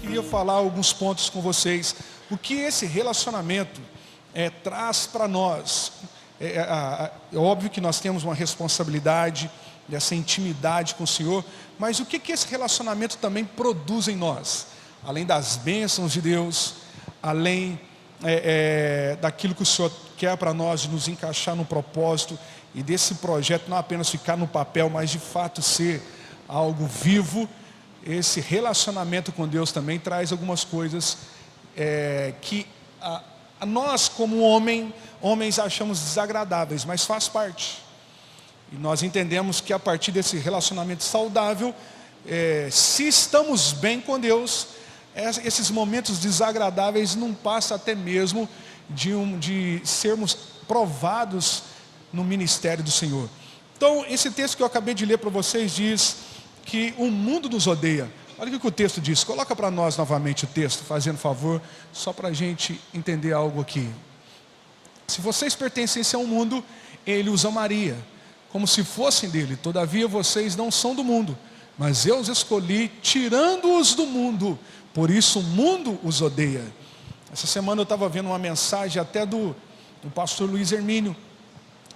queria falar alguns pontos com vocês. O que esse relacionamento traz para nós? É óbvio que nós temos uma responsabilidade dessa intimidade com o Senhor, mas o que esse relacionamento também produz em nós? Além das bênçãos de Deus, além daquilo que o Senhor quer para nós, de nos encaixar no propósito, e desse projeto não apenas ficar no papel, mas de fato ser algo vivo. Esse relacionamento com Deus também traz algumas coisas que nós como homens achamos desagradáveis, mas faz parte. E nós entendemos que a partir desse relacionamento saudável, se estamos bem com Deus, esses momentos desagradáveis não passam até mesmo de sermos provados no ministério do Senhor. Então, esse texto que eu acabei de ler para vocês diz que o mundo nos odeia. Olha o que o texto diz. Coloca para nós novamente o texto, fazendo favor, só para a gente entender algo aqui. Se vocês pertencessem ao mundo, ele os amaria, como se fossem dele. Todavia vocês não são do mundo, mas eu os escolhi, tirando-os do mundo. Por isso o mundo os odeia. Essa semana eu estava vendo uma mensagem até do pastor Luiz Hermínio,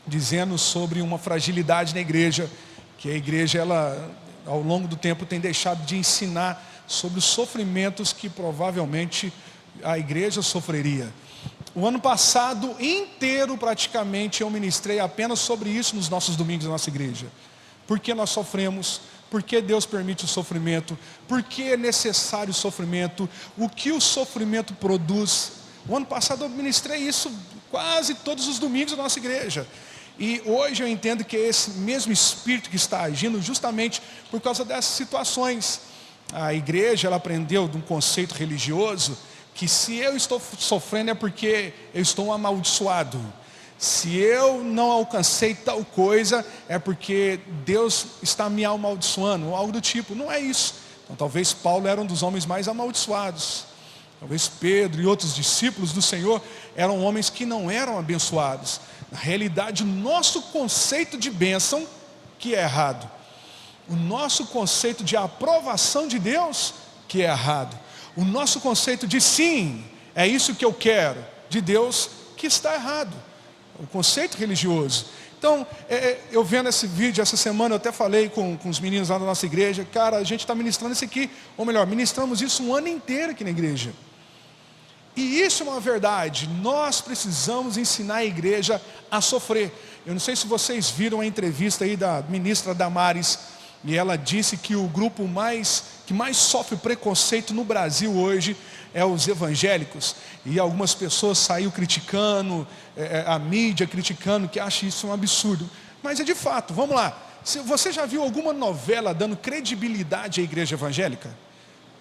dizendo sobre uma fragilidade na igreja, que a igreja, ela, ao longo do tempo, tem deixado de ensinar sobre os sofrimentos que provavelmente a igreja sofreria. O ano passado inteiro, praticamente, eu ministrei apenas sobre isso nos nossos domingos da nossa igreja. Por que nós sofremos? Por que Deus permite o sofrimento? Por que é necessário o sofrimento? O que o sofrimento produz? O ano passado eu ministrei isso quase todos os domingos da nossa igreja. E hoje eu entendo que é esse mesmo Espírito que está agindo justamente por causa dessas situações. A igreja, ela aprendeu de um conceito religioso que se eu estou sofrendo é porque eu estou amaldiçoado. Se eu não alcancei tal coisa é porque Deus está me amaldiçoando, ou algo do tipo. Não é isso. Então talvez Paulo era um dos homens mais amaldiçoados. Talvez Pedro e outros discípulos do Senhor eram homens que não eram abençoados. Na realidade, o nosso conceito de bênção que é errado. O nosso conceito de aprovação de Deus que é errado. O nosso conceito de sim, é isso que eu quero, de Deus, que está errado. O conceito religioso. Então, eu vendo esse vídeo essa semana, eu até falei com os meninos lá da nossa igreja, cara, a gente está ministrando isso aqui, ou melhor, ministramos isso um ano inteiro aqui na igreja. E isso é uma verdade, nós precisamos ensinar a igreja a sofrer. Eu não sei se vocês viram a entrevista aí da ministra Damares, e ela disse que o grupo que mais sofre preconceito no Brasil hoje é os evangélicos. E algumas pessoas saíram criticando, a mídia criticando, que acha isso um absurdo. Mas é de fato, vamos lá. Você já viu alguma novela dando credibilidade à igreja evangélica?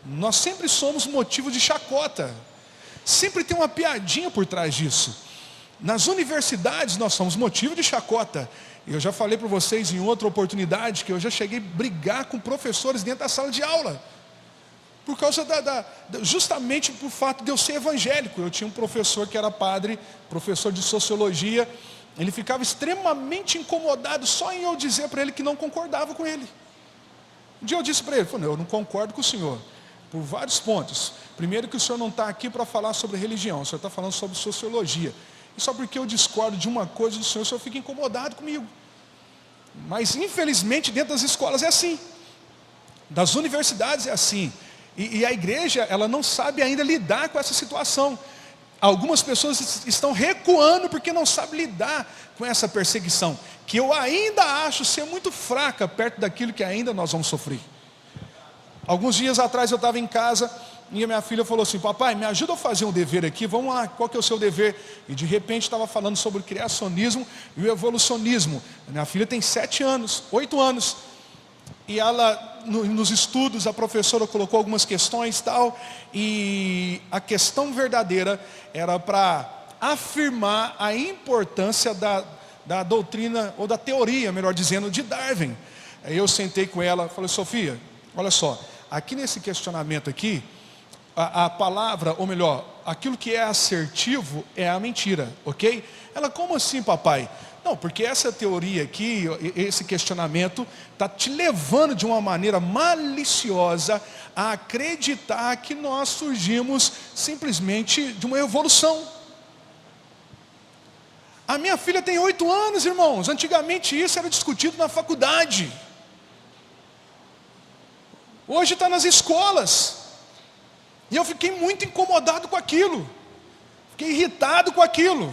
Nós sempre somos motivo de chacota. Sempre tem uma piadinha por trás disso. Nas universidades nós somos motivo de chacota. Eu já falei para vocês em outra oportunidade que eu já cheguei a brigar com professores dentro da sala de aula. Por causa justamente por fato de eu ser evangélico. Eu tinha um professor que era padre, professor de sociologia. Ele ficava extremamente incomodado só em eu dizer para ele que não concordava com ele. Um dia eu disse para ele, eu não concordo com o senhor. Por vários pontos. Primeiro que o senhor não está aqui para falar sobre religião, o senhor está falando sobre sociologia. E só porque eu discordo de uma coisa do senhor, o senhor fica incomodado comigo. Mas infelizmente dentro das escolas é assim. Das universidades é assim. E a igreja, ela não sabe ainda lidar com essa situação. Algumas pessoas estão recuando porque não sabem lidar com essa perseguição. Que eu ainda acho ser muito fraca perto daquilo que ainda nós vamos sofrer. Alguns dias atrás eu estava em casa e a minha filha falou assim, papai, me ajuda a fazer um dever aqui, vamos lá, qual que é o seu dever? E de repente estava falando sobre o criacionismo e o evolucionismo. A minha filha tem 8 anos. E ela, nos estudos, a professora colocou algumas questões e tal, e a questão verdadeira era para afirmar a importância da doutrina, ou da teoria, melhor dizendo, de Darwin. Aí eu sentei com ela, falei, Sofia, olha só, aqui nesse questionamento aqui, a palavra, ou melhor, aquilo que é assertivo é a mentira, ok? Ela, como assim, papai? Não, porque essa teoria aqui, esse questionamento, está te levando de uma maneira maliciosa a acreditar que nós surgimos simplesmente de uma evolução. A minha filha tem 8 anos, irmãos. Antigamente isso era discutido na faculdade. Hoje está nas escolas. E eu fiquei muito incomodado com aquilo. Fiquei irritado com aquilo.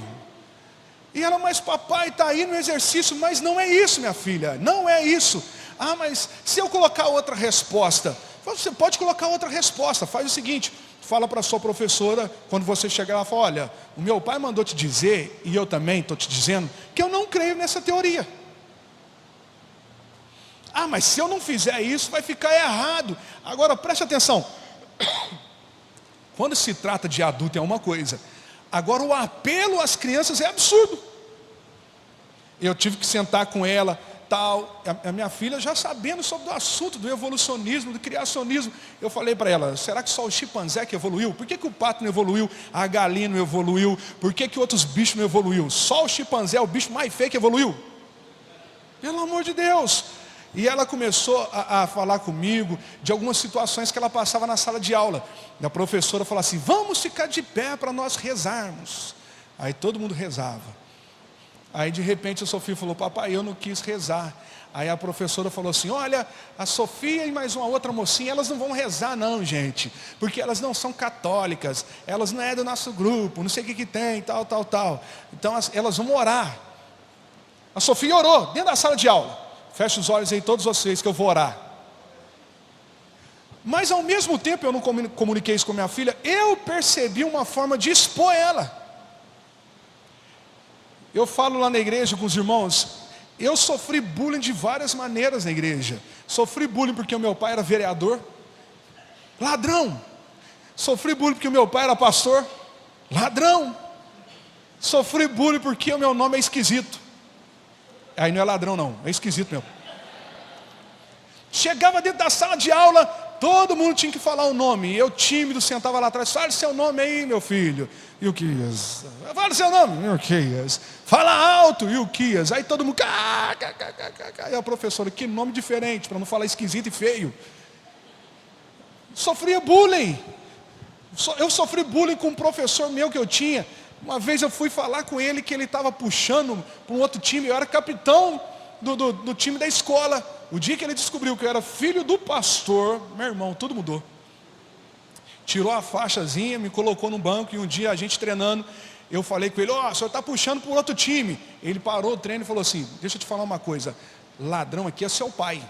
E ela, mas papai está aí no exercício. Mas não é isso, minha filha, não é isso. Ah, mas se eu colocar outra resposta? Você pode colocar outra resposta. Faz o seguinte, fala para a sua professora, quando você chegar lá, fala, olha, o meu pai mandou te dizer, e eu também estou te dizendo, que eu não creio nessa teoria. Ah, mas se eu não fizer isso, vai ficar errado. Agora, preste atenção. Quando se trata de adulto é uma coisa. Agora, o apelo às crianças é absurdo. Eu tive que sentar com ela, tal. A minha filha já sabendo sobre o assunto do evolucionismo, do criacionismo. Eu falei para ela, será que só o chimpanzé que evoluiu? Por que o pato não evoluiu? A galinha não evoluiu? Por que outros bichos não evoluiu? Só o chimpanzé é o bicho mais feio que evoluiu? Pelo amor de Deus. E ela começou a falar comigo de algumas situações que ela passava na sala de aula. E a professora falou assim, vamos ficar de pé para nós rezarmos. Aí todo mundo rezava. Aí de repente a Sofia falou, papai, eu não quis rezar. Aí a professora falou assim, olha, a Sofia e mais uma outra mocinha, elas não vão rezar não, gente. Porque elas não são católicas, elas não é do nosso grupo, não sei o que tem, tal. Então elas vão orar. A Sofia orou dentro da sala de aula. Feche os olhos aí todos vocês que eu vou orar. Mas ao mesmo tempo eu não comuniquei isso com minha filha. Eu percebi uma forma de expor ela. Eu falo lá na igreja com os irmãos. Eu sofri bullying de várias maneiras na igreja. Sofri bullying porque o meu pai era vereador. Ladrão. Sofri bullying porque o meu pai era pastor. Ladrão. Sofri bullying porque o meu nome é esquisito. Aí não é ladrão não, é esquisito mesmo. Chegava dentro da sala de aula, todo mundo tinha que falar o nome. Eu tímido, sentava lá atrás, fala seu nome aí, meu filho. Ilquias. Fala seu nome, Ilquias. Fala alto, Ilquias. Aí todo mundo, e a professora, que nome diferente, para não falar esquisito e feio. Sofria bullying. Eu sofri bullying com um professor meu que eu tinha. Uma vez eu fui falar com ele que ele estava puxando para um outro time. Eu era capitão do time da escola. O dia que ele descobriu que eu era filho do pastor, meu irmão, tudo mudou. Tirou a faixazinha, me colocou no banco. E um dia a gente treinando, eu falei com ele, o senhor está puxando para o outro time. Ele parou o treino e falou assim, deixa eu te falar uma coisa, ladrão aqui é seu pai.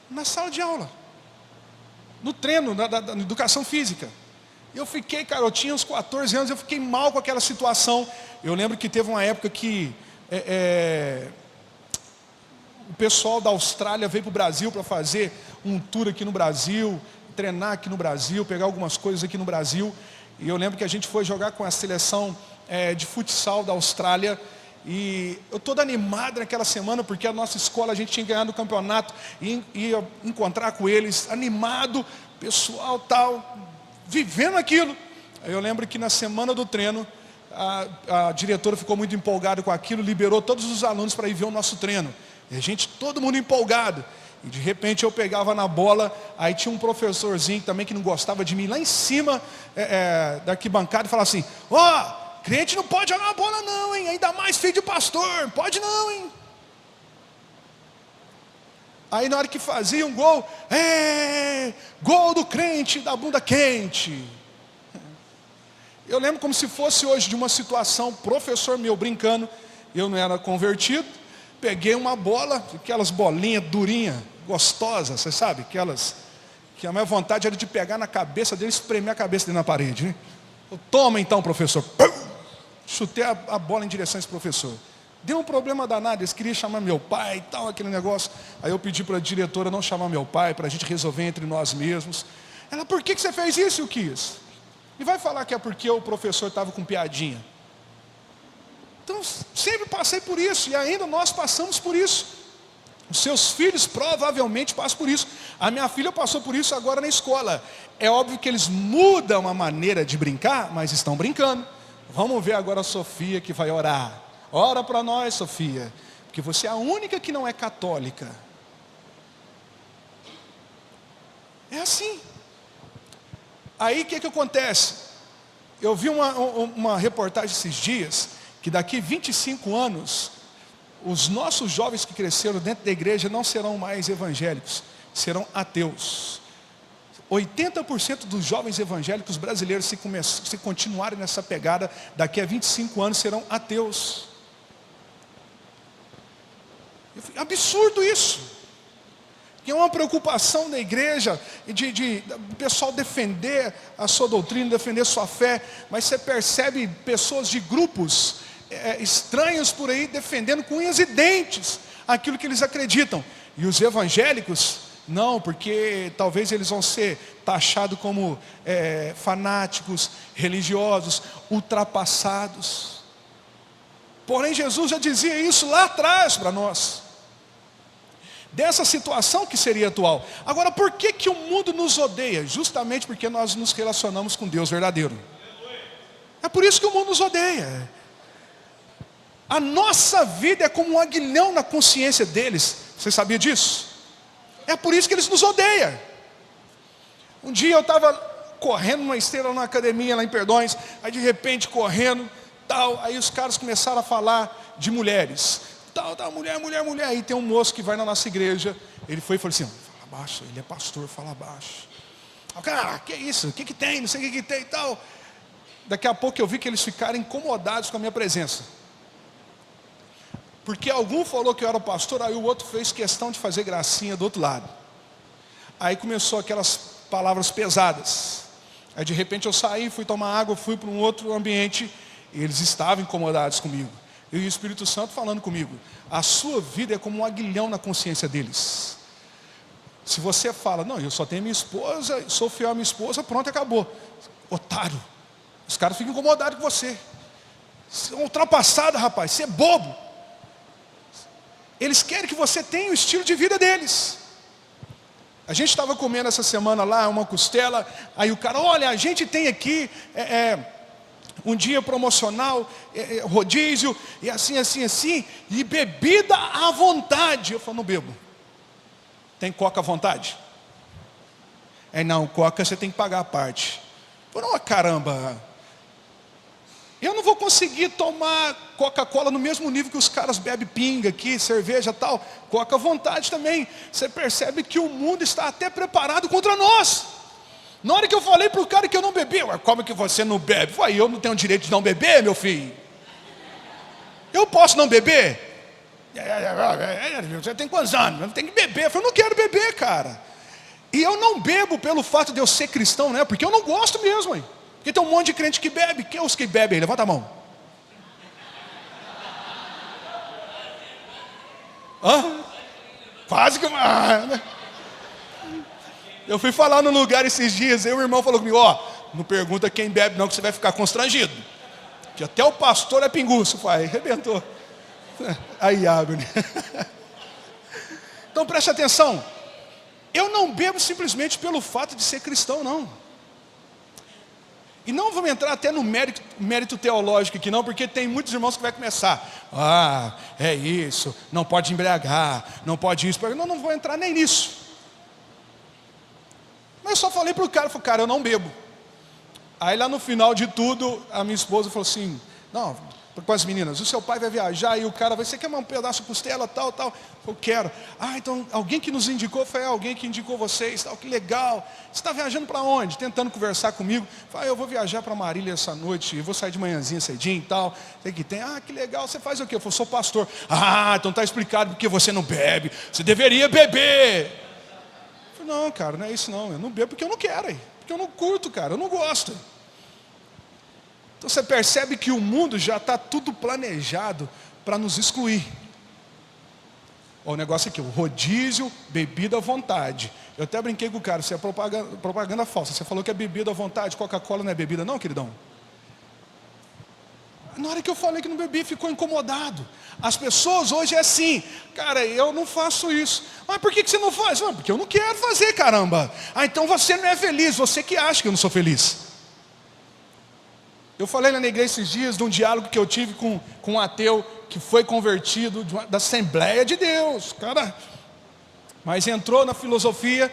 Na sala de aula, no treino da educação física. Eu fiquei, cara, eu tinha uns 14 anos, eu fiquei mal com aquela situação. Eu lembro que teve uma época que o pessoal da Austrália veio para o Brasil para fazer um tour aqui no Brasil, treinar aqui no Brasil, pegar algumas coisas aqui no Brasil. E eu lembro que a gente foi jogar com a seleção de futsal da Austrália. E eu todo animado naquela semana, porque a nossa escola, a gente tinha ganhado o campeonato, e ia encontrar com eles, animado, pessoal tal, vivendo aquilo. Eu lembro que na semana do treino, a diretora ficou muito empolgada com aquilo, liberou todos os alunos para ir ver o nosso treino. E a gente, todo mundo empolgado. E de repente eu pegava na bola, aí tinha um professorzinho também que não gostava de mim, lá em cima da arquibancada, e falava assim, crente não pode jogar a bola não, hein? Ainda mais filho de pastor, pode não, hein? Aí na hora que fazia um gol, gol do crente da bunda quente. Eu lembro como se fosse hoje de uma situação, professor meu brincando, eu não era convertido, peguei uma bola, aquelas bolinhas durinhas, gostosas, você sabe, aquelas que a minha vontade era de pegar na cabeça dele e espremer a cabeça dele na parede, né? Toma então, professor. Chutei a bola em direção a esse professor. Deu um problema danado, eles queriam chamar meu pai e tal, aquele negócio. Aí eu pedi para a diretora não chamar meu pai, para a gente resolver entre nós mesmos. Ela, por que você fez isso, Ilquias? E vai falar que é porque o professor estava com piadinha. Então, sempre passei por isso, e ainda nós passamos por isso. Os seus filhos provavelmente passam por isso. A minha filha passou por isso agora na escola. É óbvio que eles mudam a maneira de brincar, mas estão brincando. Vamos ver agora a Sofia que vai orar. Ora para nós, Sofia, porque você é a única que não é católica. É assim. Aí o que acontece? Eu vi uma reportagem esses dias, que daqui 25 anos, os nossos jovens que cresceram dentro da igreja não serão mais evangélicos, serão ateus. 80% dos jovens evangélicos brasileiros, se continuarem nessa pegada, daqui a 25 anos serão ateus. Absurdo isso. Que é uma preocupação da igreja, de o pessoal defender a sua doutrina, defender a sua fé, mas você percebe pessoas de grupos estranhos por aí, defendendo com unhas e dentes aquilo que eles acreditam. E os evangélicos, não, porque talvez eles vão ser taxados como fanáticos, religiosos, ultrapassados. Porém, Jesus já dizia isso lá atrás para nós, dessa situação que seria atual. Agora, por que o mundo nos odeia? Justamente porque nós nos relacionamos com Deus verdadeiro. É por isso que o mundo nos odeia. A nossa vida é como um aguilhão na consciência deles. Você sabia disso? É por isso que eles nos odeiam. Um dia eu estava correndo numa esteira na academia lá em Perdões, aí de repente correndo, tal, aí os caras começaram a falar de mulheres, tal, mulher, aí tem um moço que vai na nossa igreja, ele foi e falou assim, fala baixo, ele é pastor, fala baixo. Cara, que isso, o que tem, não sei o que tem e tal. Daqui a pouco eu vi que eles ficaram incomodados com a minha presença. Porque algum falou que eu era pastor, aí o outro fez questão de fazer gracinha do outro lado. Aí começou aquelas palavras pesadas. Aí de repente eu saí, fui tomar água, fui para um outro ambiente, e eles estavam incomodados comigo. E o Espírito Santo falando comigo, a sua vida é como um aguilhão na consciência deles. Se você fala, não, eu só tenho minha esposa, sou fiel à minha esposa, pronto, acabou. Otário, os caras ficam incomodados com você. Você é um ultrapassado, rapaz, você é bobo. Eles querem que você tenha o estilo de vida deles. A gente estava comendo essa semana lá, uma costela, aí o cara, olha, a gente tem aqui um dia promocional, rodízio, e assim, e bebida à vontade. Eu falo, não bebo. Tem coca à vontade? Não, coca você tem que pagar a parte. Por uma caramba, eu não vou conseguir tomar Coca-Cola no mesmo nível que os caras bebem pinga aqui, cerveja e tal. Coca à vontade também. Você percebe que o mundo está até preparado contra nós. Na hora que eu falei para o cara que eu não bebi, como que você não bebe? Falei, eu não tenho direito de não beber, meu filho. Eu posso não beber? Você tem quantos anos? Eu tenho que beber. Eu falei, não quero beber, cara. E eu não bebo pelo fato de eu ser cristão, né? Porque eu não gosto mesmo, hein? Porque tem um monte de crente que bebe. Quem é os que bebem aí? Levanta a mão. Quase que... Eu fui falar no lugar esses dias, aí o irmão falou comigo, não pergunta quem bebe não, que você vai ficar constrangido. Que até o pastor é pinguço, pai, arrebentou. Aí abre, né? Então preste atenção. Eu não bebo simplesmente pelo fato de ser cristão, não. E não vamos entrar até no mérito teológico aqui não, porque tem muitos irmãos que vai começar. É isso, não pode embriagar, não pode isso. Não vou entrar nem nisso. Mas eu só falei para o cara, eu não bebo. Aí lá no final de tudo, a minha esposa falou assim, não, com as meninas, o seu pai vai viajar e o cara vai, você quer um pedaço de costela, tal. Eu quero. Então alguém que nos indicou, foi alguém que indicou vocês, tal, que legal. Você está viajando para onde? Tentando conversar comigo. Falei, eu vou viajar para Marília essa noite, eu vou sair de manhãzinha cedinho e tal. Sei que tem, que legal, você faz o quê? Eu falei, sou pastor. Então está explicado porque você não bebe, você deveria beber. Eu falei, não, cara, não é isso não, eu não bebo porque eu não quero, porque eu não curto, cara, eu não gosto. Então você percebe que o mundo já está tudo planejado para nos excluir. O negócio aqui, o rodízio, bebida à vontade. Eu até brinquei com o cara, isso é propaganda falsa. Você falou que é bebida à vontade, Coca-Cola não é bebida não, queridão? Na hora que eu falei que não bebi, ficou incomodado. As pessoas hoje é assim, cara, eu não faço isso. Mas por que você não faz? Não, porque eu não quero fazer, caramba. Então você não é feliz, você que acha que eu não sou feliz. Eu falei lá na igreja esses dias de um diálogo que eu tive com um ateu que foi convertido da Assembleia de Deus, cara. Mas entrou na filosofia,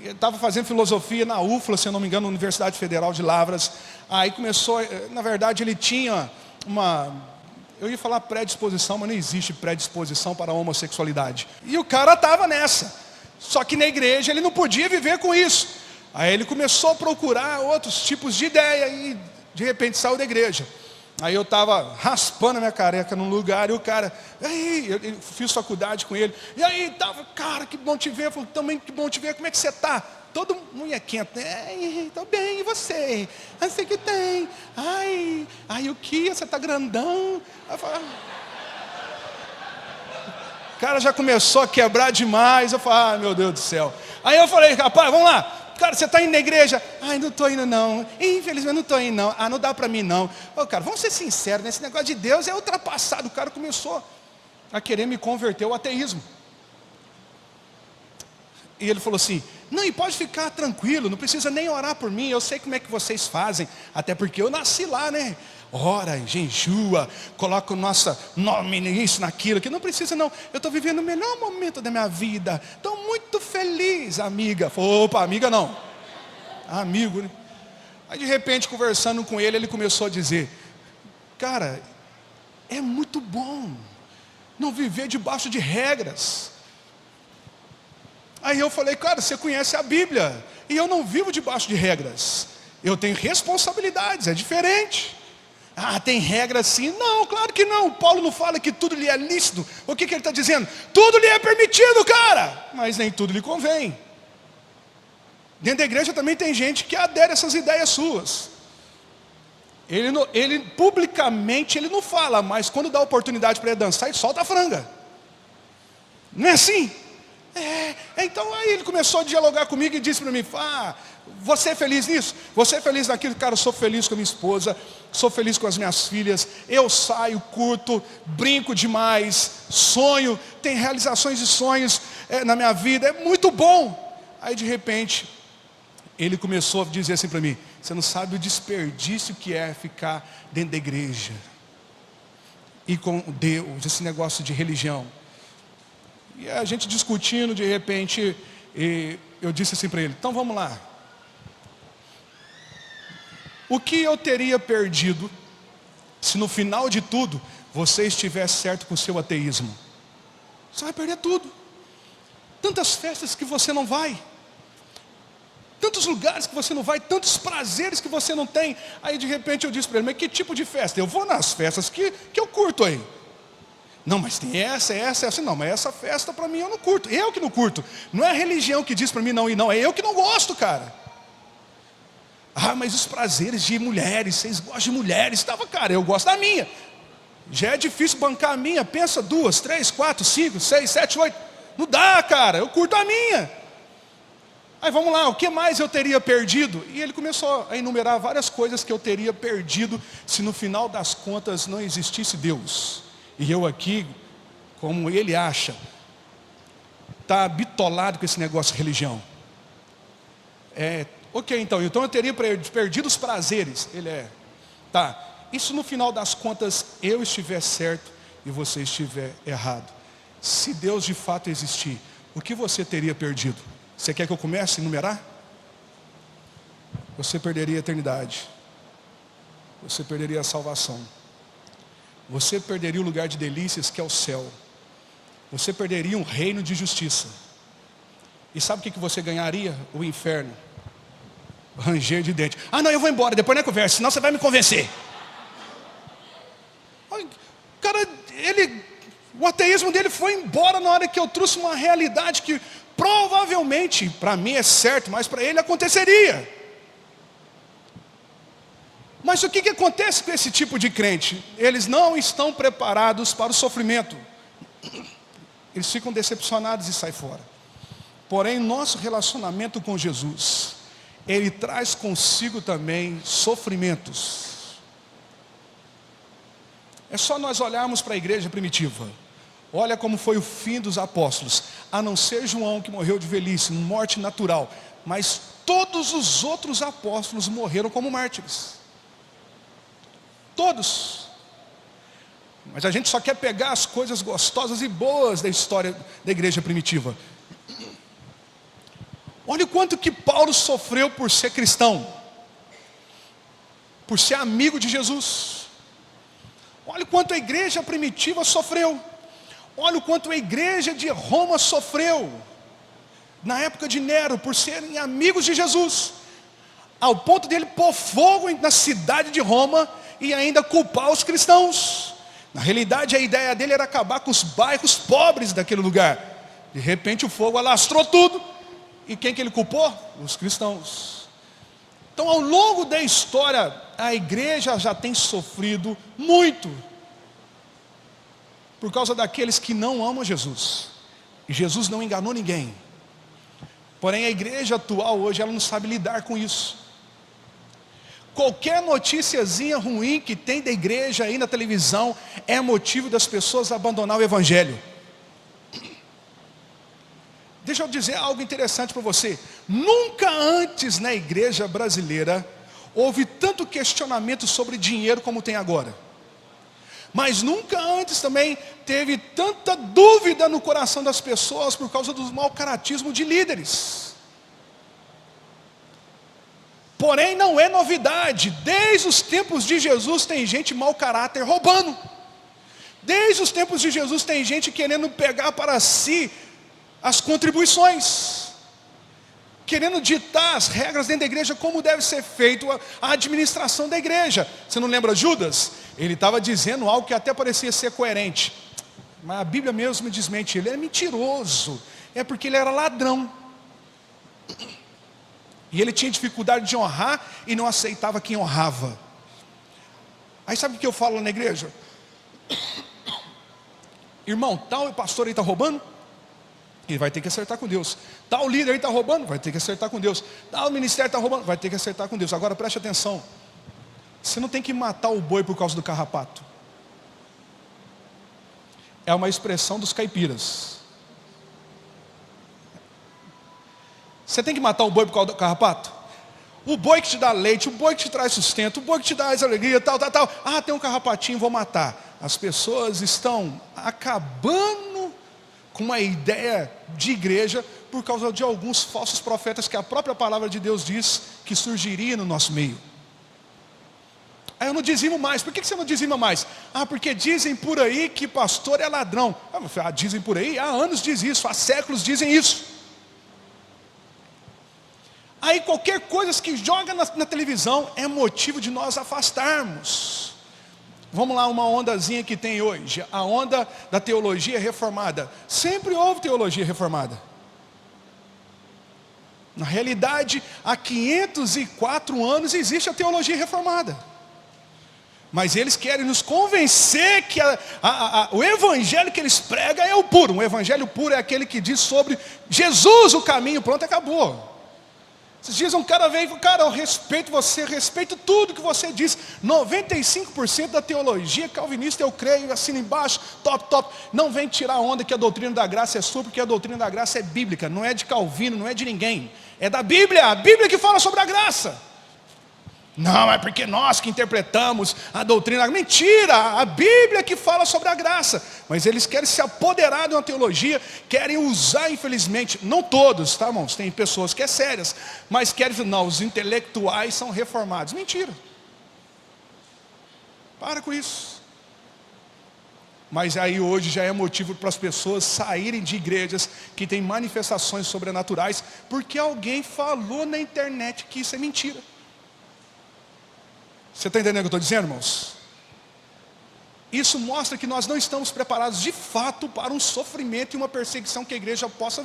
estava fazendo filosofia na UFLA, se eu não me engano, Universidade Federal de Lavras. Aí começou, na verdade ele tinha eu ia falar predisposição, mas não existe predisposição para a homossexualidade. E o cara estava nessa. Só que na igreja ele não podia viver com isso. Aí ele começou a procurar outros tipos de ideia e de repente saiu da igreja. Aí eu estava raspando a minha careca num lugar e o cara, aí, eu fiz faculdade com ele. E aí, tava, cara, que bom te ver. Eu falei, também que bom te ver, como é que você está? Todo munhequento, estou bem, e você? Aí sei que tem. Ai, o que? Você está grandão? Eu falei, o cara já começou a quebrar demais. Eu falei, meu Deus do céu. Aí eu falei, rapaz, vamos lá. Cara, você está indo na igreja? Ai, não estou indo não. Infelizmente não estou indo não. Ah, não dá para mim não. Ô, cara, vamos ser sinceros, né? Esse negócio de Deus é ultrapassado. O cara começou a querer me converter ao ateísmo. E ele falou assim, não, e pode ficar tranquilo, não precisa nem orar por mim, eu sei como é que vocês fazem, até porque eu nasci lá, né? Ora, jejua, coloca o nosso nome nisso, naquilo, que não precisa não, eu estou vivendo o melhor momento da minha vida, estou muito feliz, amiga. Opa, amiga não, amigo, né? Aí de repente, conversando com ele, ele começou a dizer, cara, é muito bom não viver debaixo de regras. Aí eu falei, cara, você conhece a Bíblia, e eu não vivo debaixo de regras, eu tenho responsabilidades, é diferente. Ah, tem regras sim? Não, claro que não. Paulo não fala que tudo lhe é lícito. O que ele está dizendo? Tudo lhe é permitido, cara, mas nem tudo lhe convém. Dentro da igreja também tem gente que adere a essas ideias suas. Ele publicamente ele não fala, mas quando dá oportunidade para ele dançar, ele solta a franga. Não é assim? Então aí ele começou a dialogar comigo e disse para mim, você é feliz nisso? Você é feliz naquilo? Cara, eu sou feliz com a minha esposa, sou feliz com as minhas filhas, eu saio, curto, brinco demais, sonho, tem realizações de sonhos na minha vida, é muito bom. Aí de repente, ele começou a dizer assim para mim, você não sabe o desperdício que é ficar dentro da igreja, e com Deus, esse negócio de religião. E a gente discutindo, de repente, eu disse assim para ele, então vamos lá. O que eu teria perdido se no final de tudo você estivesse certo com o seu ateísmo? Você vai perder tudo. Tantas festas que você não vai, tantos lugares que você não vai, tantos prazeres que você não tem. Aí de repente eu disse para ele, mas que tipo de festa? Eu vou nas festas que eu curto aí. Não, mas tem essa, não, mas essa festa para mim eu não curto, eu que não curto. Não é a religião que diz para mim não ir, não, é eu que não gosto, cara. Ah, mas os prazeres de mulheres, vocês gostam de mulheres, cara, eu gosto da minha. Já é difícil bancar a minha, pensa 2, 3, 4, 5, 6, 7, 8. Não dá, cara, eu curto a minha. Aí vamos lá, o que mais eu teria perdido? E ele começou a enumerar várias coisas que eu teria perdido se no final das contas não existisse Deus. E eu aqui, como ele acha, está bitolado com esse negócio de religião. Ok, então eu teria perdido os prazeres. Tá, isso no final das contas eu estiver certo e você estiver errado. Se Deus de fato existir, o que você teria perdido? Você quer que eu comece a enumerar? Você perderia a eternidade. Você perderia a salvação. Você perderia o lugar de delícias que é o céu. Você perderia um reino de justiça. E sabe o que você ganharia? O inferno. Ranger de dente. Ah não, eu vou embora, depois não é conversa, senão você vai me convencer. Cara, o ateísmo dele foi embora na hora que eu trouxe uma realidade que provavelmente, para mim é certo, mas para ele aconteceria. Mas o que acontece com esse tipo de crente? Eles não estão preparados para o sofrimento. Eles ficam decepcionados e saem fora. Porém, nosso relacionamento com Jesus, ele traz consigo também sofrimentos. É só nós olharmos para a igreja primitiva. Olha como foi o fim dos apóstolos. A não ser João, que morreu de velhice, morte natural. Mas todos os outros apóstolos morreram como mártires. Todos. Mas a gente só quer pegar as coisas gostosas e boas da história da igreja primitiva. Olha o quanto que Paulo sofreu por ser cristão, por ser amigo de Jesus. Olha o quanto a igreja primitiva sofreu. Olha o quanto a igreja de Roma sofreu, na época de Nero, por serem amigos de Jesus, ao ponto dele pôr fogo na cidade de Roma e ainda culpar os cristãos. Na realidade, a ideia dele era acabar com os bairros pobres daquele lugar. De repente o fogo alastrou tudo. E quem que ele culpou? Os cristãos. Então, ao longo da história, a igreja já tem sofrido muito por causa daqueles que não amam Jesus. E Jesus não enganou ninguém. Porém, a igreja atual hoje, ela não sabe lidar com isso. Qualquer noticiazinha ruim que tem da igreja aí na televisão é motivo das pessoas abandonar o evangelho. Deixa eu dizer algo interessante para você. Nunca antes na igreja brasileira houve tanto questionamento sobre dinheiro como tem agora. Mas nunca antes também teve tanta dúvida no coração das pessoas por causa do mau caratismo de líderes. Porém, não é novidade. Desde os tempos de Jesus tem gente mau caráter roubando. Desde os tempos de Jesus tem gente querendo pegar para si as contribuições, querendo ditar as regras dentro da igreja, como deve ser feito a administração da igreja. Você não lembra Judas? Ele estava dizendo algo que até parecia ser coerente, mas a Bíblia mesmo me desmente, ele é mentiroso, é porque ele era ladrão, e ele tinha dificuldade de honrar, e não aceitava quem honrava. Aí sabe o que eu falo na igreja? Irmão, tal pastor aí está roubando? Ele vai ter que acertar com Deus. Tal líder aí está roubando? Vai ter que acertar com Deus. Tal ministério está roubando? Vai ter que acertar com Deus. Agora preste atenção. Você não tem que matar o boi por causa do carrapato. É uma expressão dos caipiras. Você tem que matar o boi por causa do carrapato? O boi que te dá leite, o boi que te traz sustento, o boi que te dá alegria, tal. Ah, tem um carrapatinho, vou matar. As pessoas estão acabando com uma ideia de igreja por causa de alguns falsos profetas que a própria palavra de Deus diz que surgiria no nosso meio. Aí eu não dizimo mais. Por que você não dizima mais? Ah, porque dizem por aí que pastor é ladrão. Ah, dizem por aí, há anos diz isso, há séculos dizem isso. Aí qualquer coisa que joga na televisão é motivo de nós afastarmos. Vamos lá, uma ondazinha que tem hoje, a onda da teologia reformada. Sempre houve teologia reformada. Na realidade, há 504 anos existe a teologia reformada. Mas eles querem nos convencer que o evangelho que eles pregam é o puro. Um evangelho puro é aquele que diz sobre Jesus o caminho, pronto, acabou. Esses dias um cara veio e falou, cara, eu respeito você, respeito tudo que você diz. 95% da teologia calvinista eu creio, assina embaixo, top. Não vem tirar onda que a doutrina da graça é sua, porque a doutrina da graça é bíblica, não é de Calvino, não é de ninguém. É da Bíblia, a Bíblia que fala sobre a graça. Não, é porque nós que interpretamos a doutrina. Mentira, a Bíblia que fala sobre a graça. Mas eles querem se apoderar de uma teologia, querem usar, infelizmente, não todos, tá, irmãos? Tem pessoas que é sérias, mas querem, não, os intelectuais são reformados. Mentira. Para com isso. Mas aí hoje já é motivo para as pessoas saírem de igrejas que têm manifestações sobrenaturais, porque alguém falou na internet que isso é mentira. Você está entendendo o que eu estou dizendo, irmãos? Isso mostra que nós não estamos preparados de fato para um sofrimento e uma perseguição que a igreja possa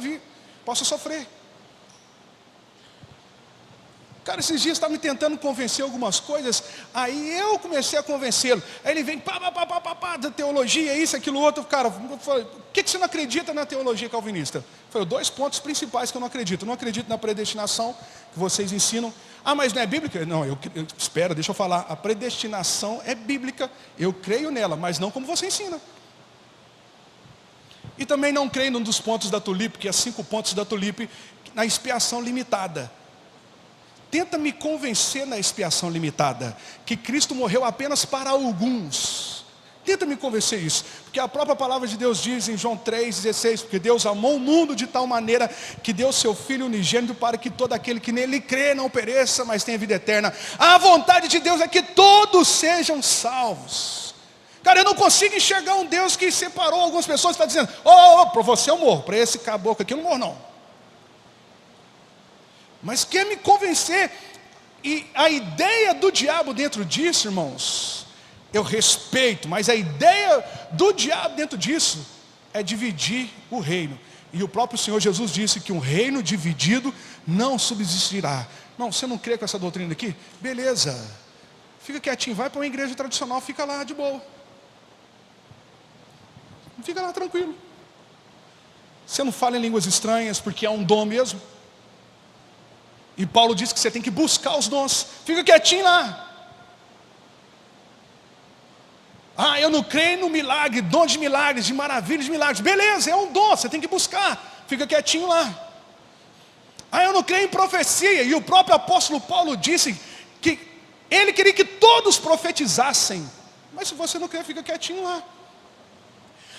sofrer. Cara, esses dias estava me tentando convencer algumas coisas, aí eu comecei a convencê-lo. Aí ele vem, da teologia, isso, aquilo, outro. Cara, eu falei, por que você não acredita na teologia calvinista? Eu falei, 2 pontos principais que eu não acredito. Eu não acredito na predestinação que vocês ensinam. Ah, mas não é bíblica? Não, espera, deixa eu falar. A predestinação é bíblica, eu creio nela, mas não como você ensina. E também não creio num dos pontos da tulipe, que é 5 pontos da tulipe, na expiação limitada. Tenta me convencer na expiação limitada, que Cristo morreu apenas para alguns. Tenta me convencer isso, porque a própria palavra de Deus diz em João 3,16, porque Deus amou o mundo de tal maneira que deu seu Filho unigênito para que todo aquele que nele crê não pereça, mas tenha vida eterna. A vontade de Deus é que todos sejam salvos. Cara, eu não consigo enxergar um Deus que separou algumas pessoas e está dizendo, para você eu morro, para esse caboclo aqui eu não morro não. Mas quer me convencer, e a ideia do diabo dentro disso, irmãos, eu respeito, mas a ideia do diabo dentro disso é dividir o reino. E o próprio Senhor Jesus disse que um reino dividido não subsistirá. Não, você não crê com essa doutrina aqui? Beleza, fica quietinho, vai para uma igreja tradicional, fica lá de boa. Fica lá tranquilo. Você não fala em línguas estranhas porque é um dom mesmo. E Paulo diz que você tem que buscar os dons. Fica quietinho lá. Eu não creio no milagre, dom de milagres, de maravilhas de milagres. Beleza, é um dom, você tem que buscar. Fica quietinho lá. Eu não creio em profecia. E o próprio apóstolo Paulo disse que ele queria que todos profetizassem. Mas se você não crê, fica quietinho lá.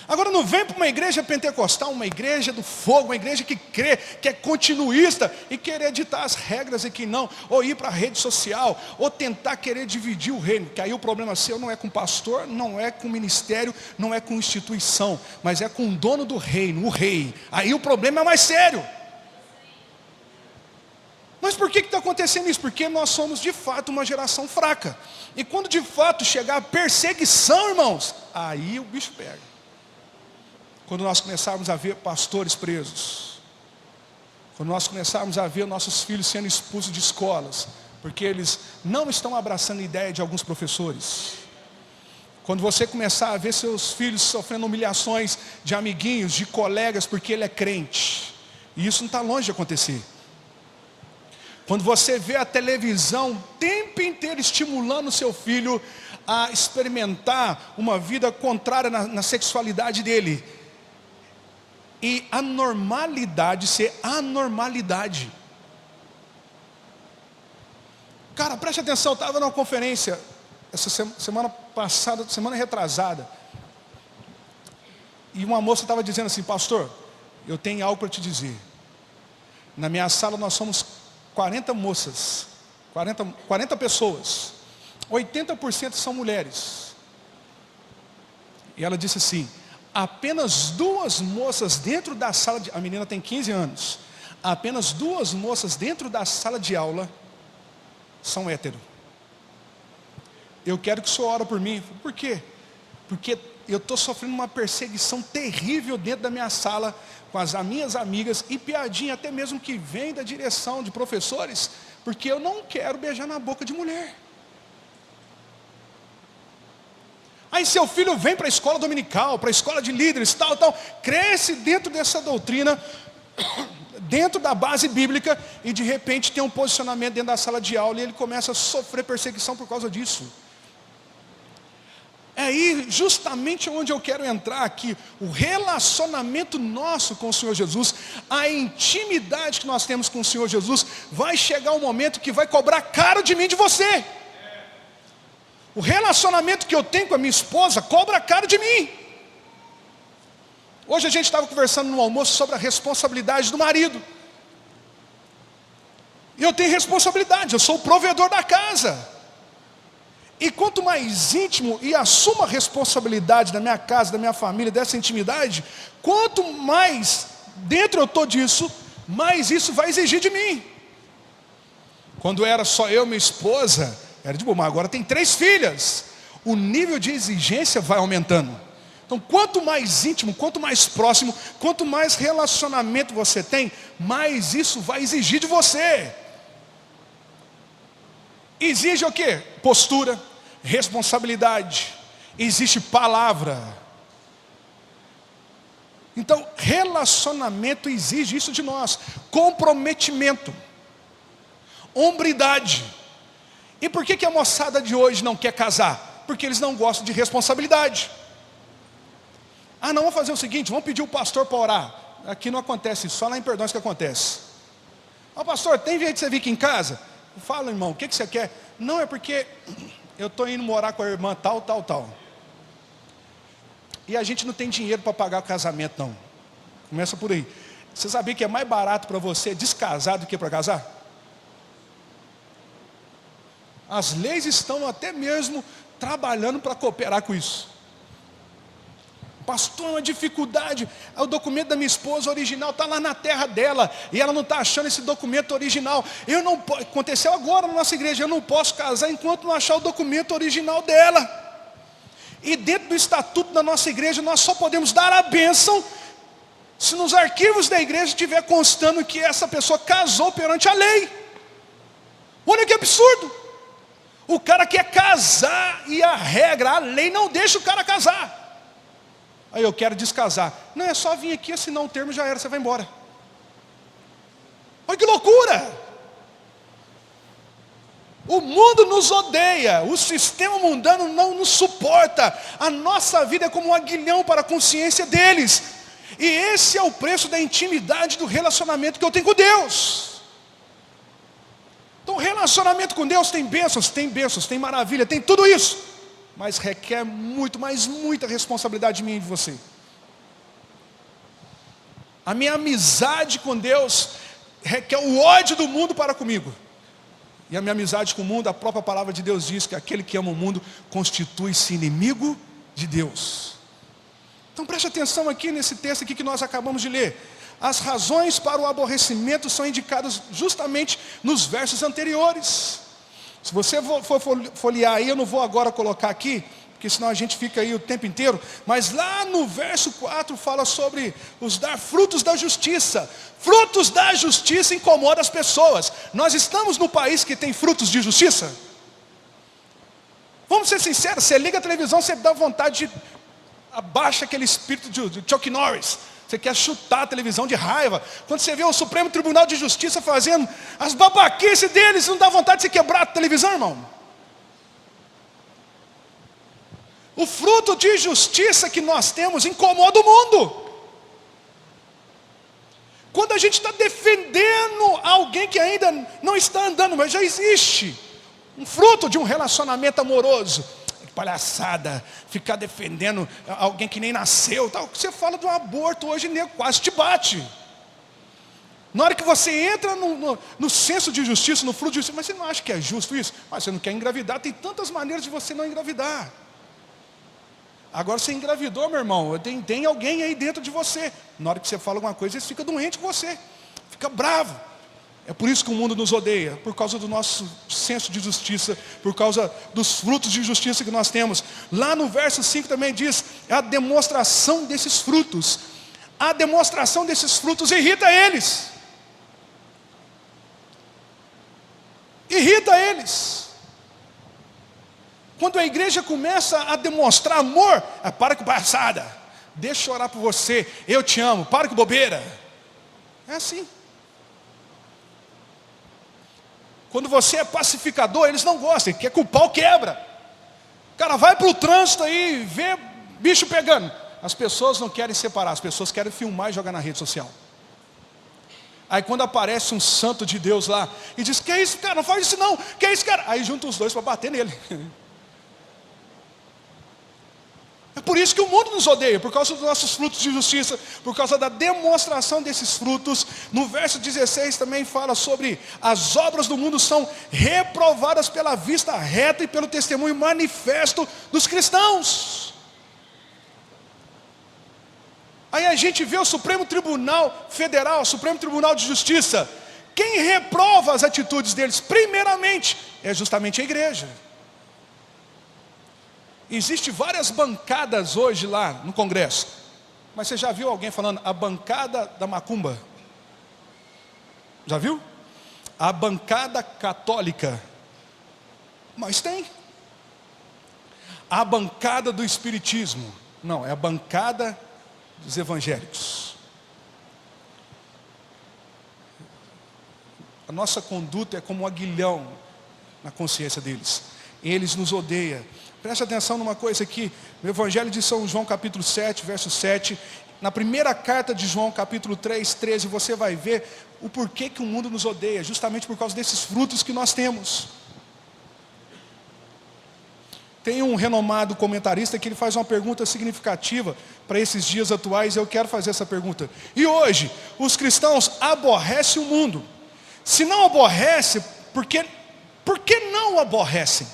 Agora não vem para uma igreja pentecostal, uma igreja do fogo, uma igreja que crê, que é continuista, e querer ditar as regras aqui não, ou ir para a rede social, ou tentar querer dividir o reino, que aí o problema seu não é com pastor, não é com ministério, não é com instituição, mas é com o dono do reino, o rei. Aí o problema é mais sério. Mas por que está acontecendo isso? Porque nós somos de fato uma geração fraca. E quando de fato chegar a perseguição, irmãos, aí o bicho pega. Quando nós começarmos a ver pastores presos, quando nós começarmos a ver nossos filhos sendo expulsos de escolas, porque eles não estão abraçando a ideia de alguns professores, quando você começar a ver seus filhos sofrendo humilhações de amiguinhos, de colegas, porque ele é crente, e isso não está longe de acontecer. Quando você vê a televisão o tempo inteiro estimulando o seu filho a experimentar uma vida contrária na sexualidade dele, e a normalidade ser anormalidade. Cara, preste atenção, eu estava numa conferência essa semana passada, semana retrasada, e uma moça estava dizendo assim: pastor, eu tenho algo para te dizer. Na minha sala nós somos 40 moças, 40 pessoas, 80% são mulheres. E ela disse assim: apenas 2 moças dentro da sala de... A menina tem 15 anos. Apenas 2 moças dentro da sala de aula são hétero. Eu quero que o senhor ore por mim. Por quê? Porque eu estou sofrendo uma perseguição terrível dentro da minha sala, com as minhas amigas, e piadinha até mesmo que vem da direção de professores, porque eu não quero beijar na boca de mulher. Aí seu filho vem para a escola dominical, para a escola de líderes, tal, cresce dentro dessa doutrina, dentro da base bíblica, e de repente tem um posicionamento dentro da sala de aula, e ele começa a sofrer perseguição por causa disso. É aí justamente onde eu quero entrar aqui, o relacionamento nosso com o Senhor Jesus, a intimidade que nós temos com o Senhor Jesus, vai chegar um momento que vai cobrar caro de mim e de você. O relacionamento que eu tenho com a minha esposa cobra caro de mim. Hoje a gente estava conversando no almoço sobre a responsabilidade do marido. E eu tenho responsabilidade, eu sou o provedor da casa. E quanto mais íntimo e assumo a responsabilidade da minha casa, da minha família, dessa intimidade, quanto mais dentro eu estou disso, mais isso vai exigir de mim. Quando era só eu e minha esposa, era de boa, mas agora tem 3 filhas. O nível de exigência vai aumentando. Então, quanto mais íntimo, quanto mais próximo, quanto mais relacionamento você tem, mais isso vai exigir de você. Exige o quê? Postura, responsabilidade, existe palavra. Então, relacionamento exige isso de nós. Comprometimento, hombridade. E por que a moçada de hoje não quer casar? Porque eles não gostam de responsabilidade. Não, vamos fazer o seguinte, vamos pedir o pastor para orar. Aqui não acontece, só lá em Perdões que acontece. Pastor, tem jeito de você vir aqui em casa? Fala, irmão, o que você quer? Não, é porque eu estou indo morar com a irmã tal. E a gente não tem dinheiro para pagar o casamento, não. Começa por aí. Você sabia que é mais barato para você descasar do que para casar? As leis estão até mesmo trabalhando para cooperar com isso. Pastor, uma dificuldade. O documento da minha esposa original está lá na terra dela e ela não está achando esse documento original. Aconteceu agora na nossa igreja. Eu não posso casar enquanto não achar o documento original dela. E dentro do estatuto da nossa igreja nós só podemos dar a bênção se nos arquivos da igreja estiver constando que essa pessoa casou perante a lei. Olha que absurdo. O cara quer casar e a regra, a lei não deixa o cara casar. Aí eu quero descasar. Não, é só vir aqui, assinar um termo, já era, você vai embora. Olha que loucura. O mundo nos odeia, o sistema mundano não nos suporta. A nossa vida é como um aguilhão para a consciência deles. E esse é o preço da intimidade do relacionamento que eu tenho com Deus. Então, relacionamento com Deus tem bênçãos, tem maravilha, tem tudo isso. Mas requer muita responsabilidade minha e de você. A minha amizade com Deus requer o ódio do mundo para comigo. E a minha amizade com o mundo, a própria palavra de Deus diz que aquele que ama o mundo constitui-se inimigo de Deus. Então preste atenção aqui nesse texto aqui que nós acabamos de ler. As razões para o aborrecimento são indicadas justamente nos versos anteriores. Se você for folhear aí, eu não vou agora colocar aqui, porque senão a gente fica aí o tempo inteiro. Mas lá no verso 4 fala sobre os dar frutos da justiça. Frutos da justiça incomodam as pessoas. Nós estamos no país que tem frutos de justiça? Vamos ser sinceros, você liga a televisão, você dá vontade de... Abaixa aquele espírito de Chuck Norris. Você quer chutar a televisão de raiva. Quando você vê o Supremo Tribunal de Justiça fazendo as babaquices deles, não dá vontade de você quebrar a televisão, irmão? O fruto de justiça que nós temos incomoda o mundo. Quando a gente está defendendo alguém que ainda não está andando, mas já existe um fruto de um relacionamento amoroso. Palhaçada, ficar defendendo alguém que nem nasceu, tal. Você fala do aborto hoje, nego quase te bate. Na hora que você entra no senso de justiça, no fruto de justiça, mas você não acha que é justo isso? Mas você não quer engravidar, tem tantas maneiras de você não engravidar. Agora você engravidou, meu irmão, tem alguém aí dentro de você. Na hora que você fala alguma coisa, ele fica doente com você, fica bravo. É por isso que o mundo nos odeia, por causa do nosso senso de justiça, por causa dos frutos de justiça que nós temos. Lá no verso 5 também diz, a demonstração desses frutos. A demonstração desses frutos irrita eles. Irrita eles. Quando a igreja começa a demonstrar amor, para com palhaçada, deixa eu orar por você, eu te amo, para com bobeira. É assim. Quando você é pacificador, eles não gostam, quer que o pau quebra. O cara vai para o trânsito aí, vê bicho pegando. As pessoas não querem separar, as pessoas querem filmar e jogar na rede social. Aí quando aparece um santo de Deus lá, e diz, que é isso, cara, não faz isso não, que é isso, cara. Aí junta os dois para bater nele. É por isso que o mundo nos odeia, por causa dos nossos frutos de justiça, por causa da demonstração desses frutos. No verso 16 também fala sobre as obras do mundo são reprovadas pela vista reta e pelo testemunho manifesto dos cristãos. Aí a gente vê o Supremo Tribunal Federal, o Supremo Tribunal de Justiça. Quem reprova as atitudes deles, primeiramente, é justamente a igreja. Existem várias bancadas hoje lá no Congresso. Mas você já viu alguém falando a bancada da macumba? Já viu? A bancada católica. Mas tem. A bancada do espiritismo. Não, é a bancada dos evangélicos. A nossa conduta é como um aguilhão na consciência deles. Eles nos odeiam. Preste atenção numa coisa aqui, no Evangelho de São João capítulo 7, verso 7, na primeira carta de João, capítulo 3, 13, você vai ver o porquê que o mundo nos odeia, justamente por causa desses frutos que nós temos. Tem um renomado comentarista que ele faz uma pergunta significativa para esses dias atuais, e eu quero fazer essa pergunta. E hoje, os cristãos aborrecem o mundo. Se não aborrece, por que não aborrecem?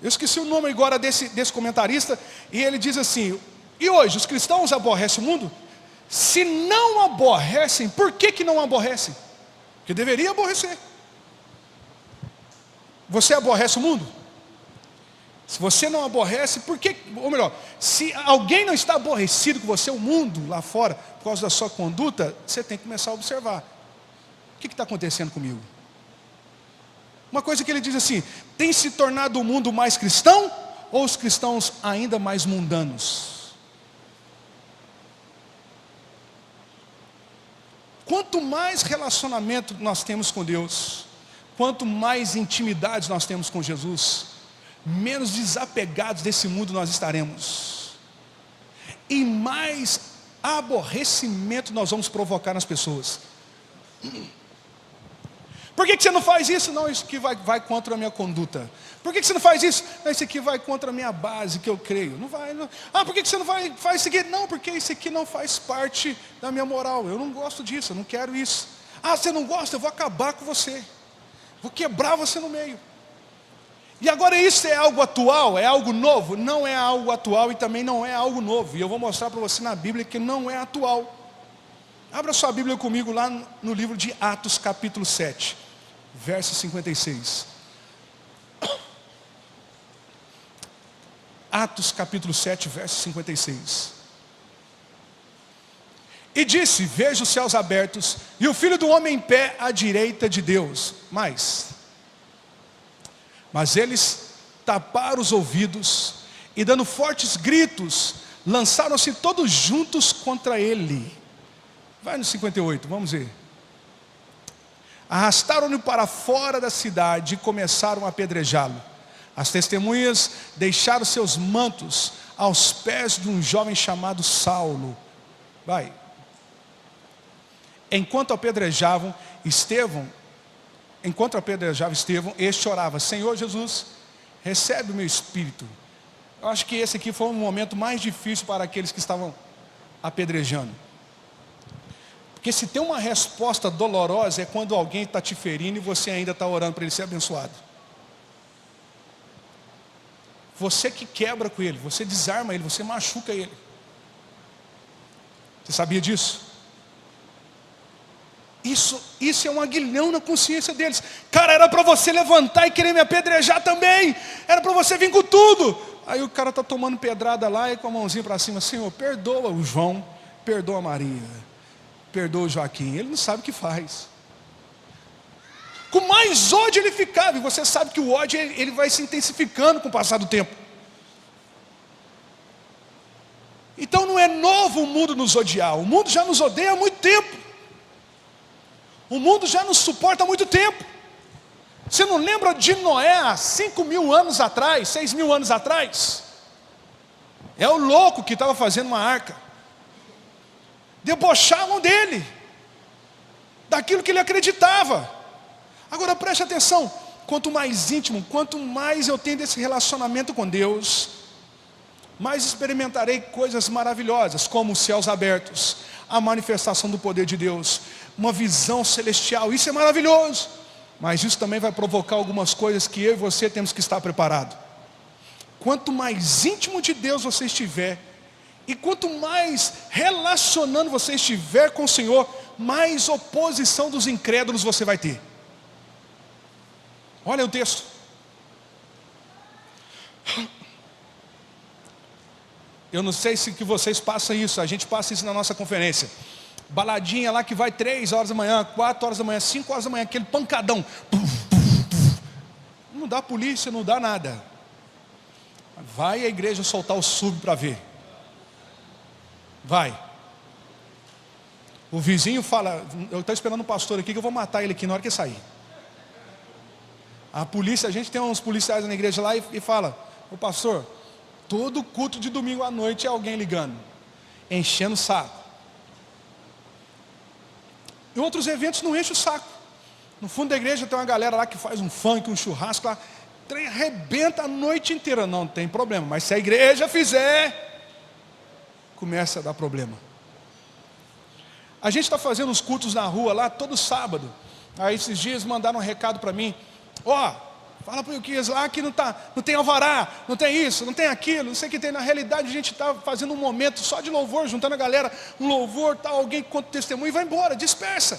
Eu esqueci o nome agora desse comentarista, e ele diz assim: e hoje, os cristãos aborrecem o mundo? Se não aborrecem, por que não aborrecem? Porque deveria aborrecer. Você aborrece o mundo? Se você não aborrece, por que, ou melhor, se alguém não está aborrecido com você, o mundo lá fora, por causa da sua conduta, você tem que começar a observar. O que está acontecendo comigo? Uma coisa que ele diz assim: tem se tornado o mundo mais cristão, ou os cristãos ainda mais mundanos? Quanto mais relacionamento nós temos com Deus, quanto mais intimidade nós temos com Jesus, menos desapegados desse mundo nós estaremos, e mais aborrecimento nós vamos provocar nas pessoas. Por que você não faz isso? Não, isso aqui vai contra a minha conduta. Por que você não faz isso? Não, isso aqui vai contra a minha base, que eu creio. Não vai, não. Ah, por que você não faz isso aqui? Não, porque isso aqui não faz parte da minha moral. Eu não gosto disso, eu não quero isso. Ah, você não gosta? Eu vou acabar com você. Vou quebrar você no meio. E agora isso é algo atual? É algo novo? Não é algo atual e também não é algo novo. E eu vou mostrar para você na Bíblia que não é atual. Abra sua Bíblia comigo lá no livro de Atos, capítulo 7, verso 56. Atos, capítulo 7, verso 56. E disse: vejo os céus abertos e o Filho do Homem em pé à direita de Deus. Mas eles taparam os ouvidos e, dando fortes gritos, lançaram-se todos juntos contra ele. Vai no 58, vamos ver. Arrastaram-no para fora da cidade e começaram a apedrejá-lo. As testemunhas deixaram seus mantos aos pés de um jovem chamado Saulo. Vai. Enquanto apedrejavam Estevão, este orava: Senhor Jesus, recebe o meu espírito. Eu acho que esse aqui foi um momento mais difícil para aqueles que estavam apedrejando. Porque se tem uma resposta dolorosa, é quando alguém está te ferindo e você ainda está orando para ele ser abençoado. Você que quebra com ele, você desarma ele, você machuca ele. Você sabia disso? Isso é um aguilhão na consciência deles. Cara, era para você levantar e querer me apedrejar também. Era para você vir com tudo. Aí o cara está tomando pedrada lá e com a mãozinha para cima: Senhor, perdoa o João, perdoa a Maria, perdoa o Joaquim. Ele não sabe o que faz. Com mais ódio ele ficava. E você sabe que o ódio ele vai se intensificando com o passar do tempo. Então não é novo o mundo nos odiar. O mundo já nos odeia há muito tempo. O mundo já nos suporta há muito tempo. Você não lembra de Noé há 5.000 anos atrás, 6.000 anos atrás? É o louco que estava fazendo uma arca. Debochavam dele, daquilo que ele acreditava. Agora preste atenção: quanto mais íntimo, quanto mais eu tenho desse relacionamento com Deus, mais experimentarei coisas maravilhosas, como os céus abertos, a manifestação do poder de Deus, uma visão celestial. Isso é maravilhoso, mas isso também vai provocar algumas coisas que eu e você temos que estar preparado. Quanto mais íntimo de Deus você estiver, e quanto mais relacionando você estiver com o Senhor, mais oposição dos incrédulos você vai ter. Olha o texto. Eu não sei se que vocês passam isso, a gente passa isso na nossa conferência. Baladinha lá que vai 3 horas da manhã, 4 horas da manhã, 5 horas da manhã, aquele pancadão. Não dá polícia, não dá nada. Vai a igreja soltar o sub para ver. Vai. O vizinho fala: eu estou esperando um pastor aqui que eu vou matar ele aqui na hora que ele sair. A polícia, a gente tem uns policiais na igreja lá e fala: ô pastor, Todo culto de domingo à noite é alguém ligando, enchendo o saco. Em outros eventos não enche o saco. No fundo da igreja tem uma galera lá que faz um funk, um churrasco lá, arrebenta a noite inteira. Não tem problema, mas se a igreja fizer, começa a dar problema. A gente está fazendo os cultos na rua lá todo sábado. Aí esses dias mandaram um recado para mim: fala para o Euquias lá que não tem alvará, não tem isso, não tem aquilo, não sei o que tem. Na realidade a gente está fazendo um momento só de louvor, juntando a galera, um louvor, alguém que conta testemunho e vai embora, dispersa.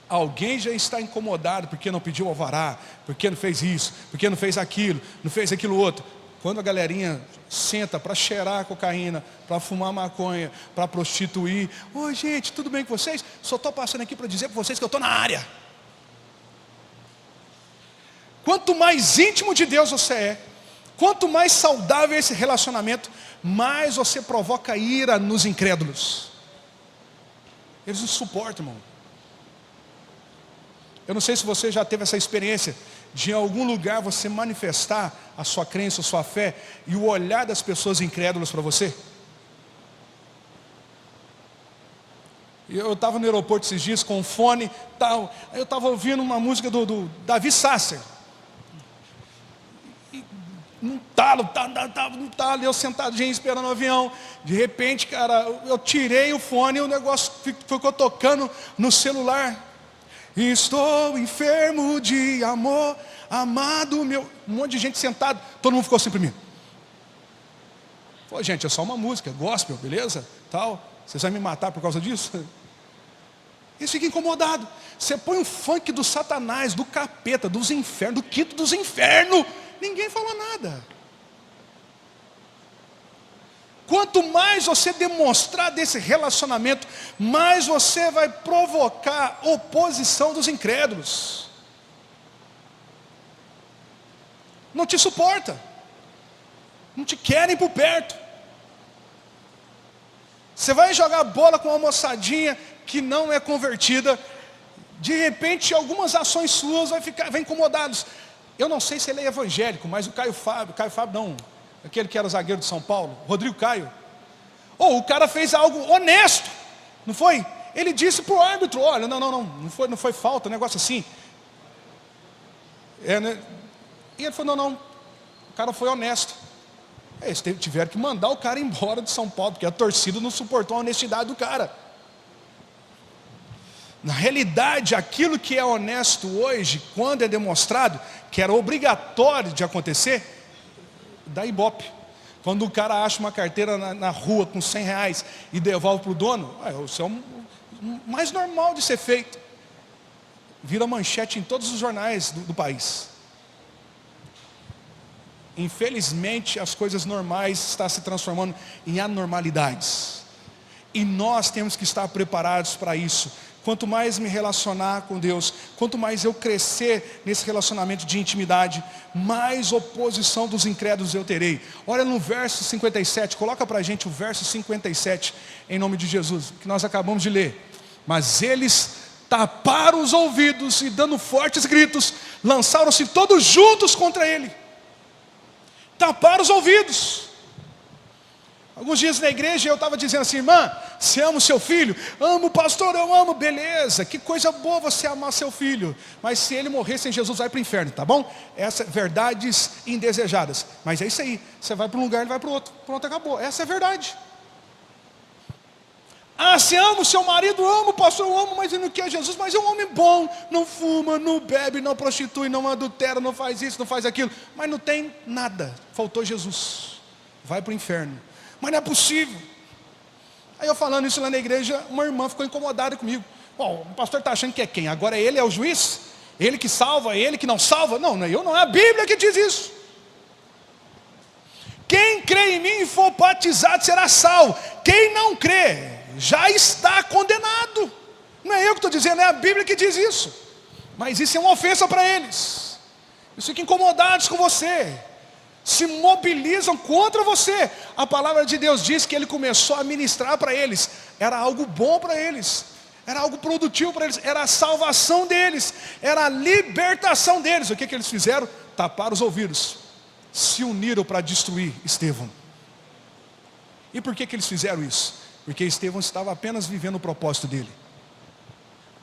Alguém já está incomodado porque não pediu alvará, porque não fez isso, porque não fez aquilo, não fez aquilo outro. Quando a galerinha senta para cheirar cocaína, para fumar maconha, para prostituir: oi gente, tudo bem com vocês? Só estou passando aqui para dizer para vocês que eu estou na área. Quanto mais íntimo de Deus você é, quanto mais saudável é esse relacionamento, mais você provoca ira nos incrédulos. Eles não suportam, irmão. Eu não sei se você já teve essa experiência de em algum lugar você manifestar a sua crença, a sua fé, e o olhar das pessoas incrédulas para você. Eu estava no aeroporto esses dias com um fone, tal, aí eu estava ouvindo uma música do Davi Sasser. Não talo, eu sentado, gente, esperando o avião. De repente, cara, eu tirei o fone e o negócio ficou tocando no celular. Estou enfermo de amor, amado meu. Um monte de gente sentado, todo mundo ficou assim para mim. Pô, gente, é só uma música, gospel, beleza? Tal. Vocês vão me matar por causa disso? Eles ficam incomodados. Você põe um funk do Satanás, do capeta, dos infernos, do quinto dos infernos, ninguém fala nada. Quanto mais você demonstrar desse relacionamento, mais você vai provocar oposição dos incrédulos. Não te suporta. Não te querem por perto. Você vai jogar bola com uma moçadinha que não é convertida. De repente, algumas ações suas vai incomodados. Eu não sei se ele é evangélico, mas o Caio Fábio não, aquele que era o zagueiro de São Paulo, Rodrigo Caio. O cara fez algo honesto, não foi? Ele disse para o árbitro: olha, não foi falta, um negócio assim. Né? E ele falou: não, o cara foi honesto. Eles tiveram que mandar o cara embora de São Paulo, porque a torcida não suportou a honestidade do cara. Na realidade, aquilo que é honesto hoje, quando é demonstrado que era obrigatório de acontecer, dá ibope. Quando o cara acha uma carteira na rua com R$100 e devolve para o dono, isso é o mais normal de ser feito. Vira manchete em todos os jornais do país. Infelizmente, as coisas normais estão se transformando em anormalidades. E nós temos que estar preparados para isso. Quanto mais me relacionar com Deus, quanto mais eu crescer nesse relacionamento de intimidade, mais oposição dos incrédulos eu terei. Olha no verso 57, coloca para a gente o verso 57, em nome de Jesus, que nós acabamos de ler. Mas eles taparam os ouvidos e, dando fortes gritos, lançaram-se todos juntos contra ele. Taparam os ouvidos. Alguns dias na igreja eu estava dizendo assim: irmã, você ama o seu filho? Amo, pastor, eu amo. Beleza, que coisa boa você amar seu filho. Mas se ele morrer sem Jesus, vai para o inferno, tá bom? Essas verdades indesejadas. Mas é isso aí, você vai para um lugar, ele vai para o outro. Pronto, acabou, essa é a verdade. Você ama o seu marido? Amo, pastor, eu amo, mas ele não quer Jesus. Mas é um homem bom, não fuma, não bebe, não prostitui, não adultera, não faz isso, não faz aquilo. Mas não tem nada, faltou Jesus, vai para o inferno. Mas não é possível. Aí eu falando isso lá na igreja, uma irmã ficou incomodada comigo. Bom, o pastor está achando que é quem? Agora ele é o juiz? Ele que salva, ele que não salva? Não, é a Bíblia que diz isso. Quem crê em mim e for batizado será salvo. Quem não crê já está condenado. Não é eu que estou dizendo, é a Bíblia que diz isso. Mas isso é uma ofensa para eles. Eles ficam incomodados com você, se mobilizam contra você. A palavra de Deus diz que ele começou a ministrar para eles. Era algo bom para eles, era algo produtivo para eles, era a salvação deles, era a libertação deles. O que eles fizeram? Taparam os ouvidos. se uniram para destruir Estevão. E por que eles fizeram isso? Porque Estevão estava apenas vivendo o propósito dele.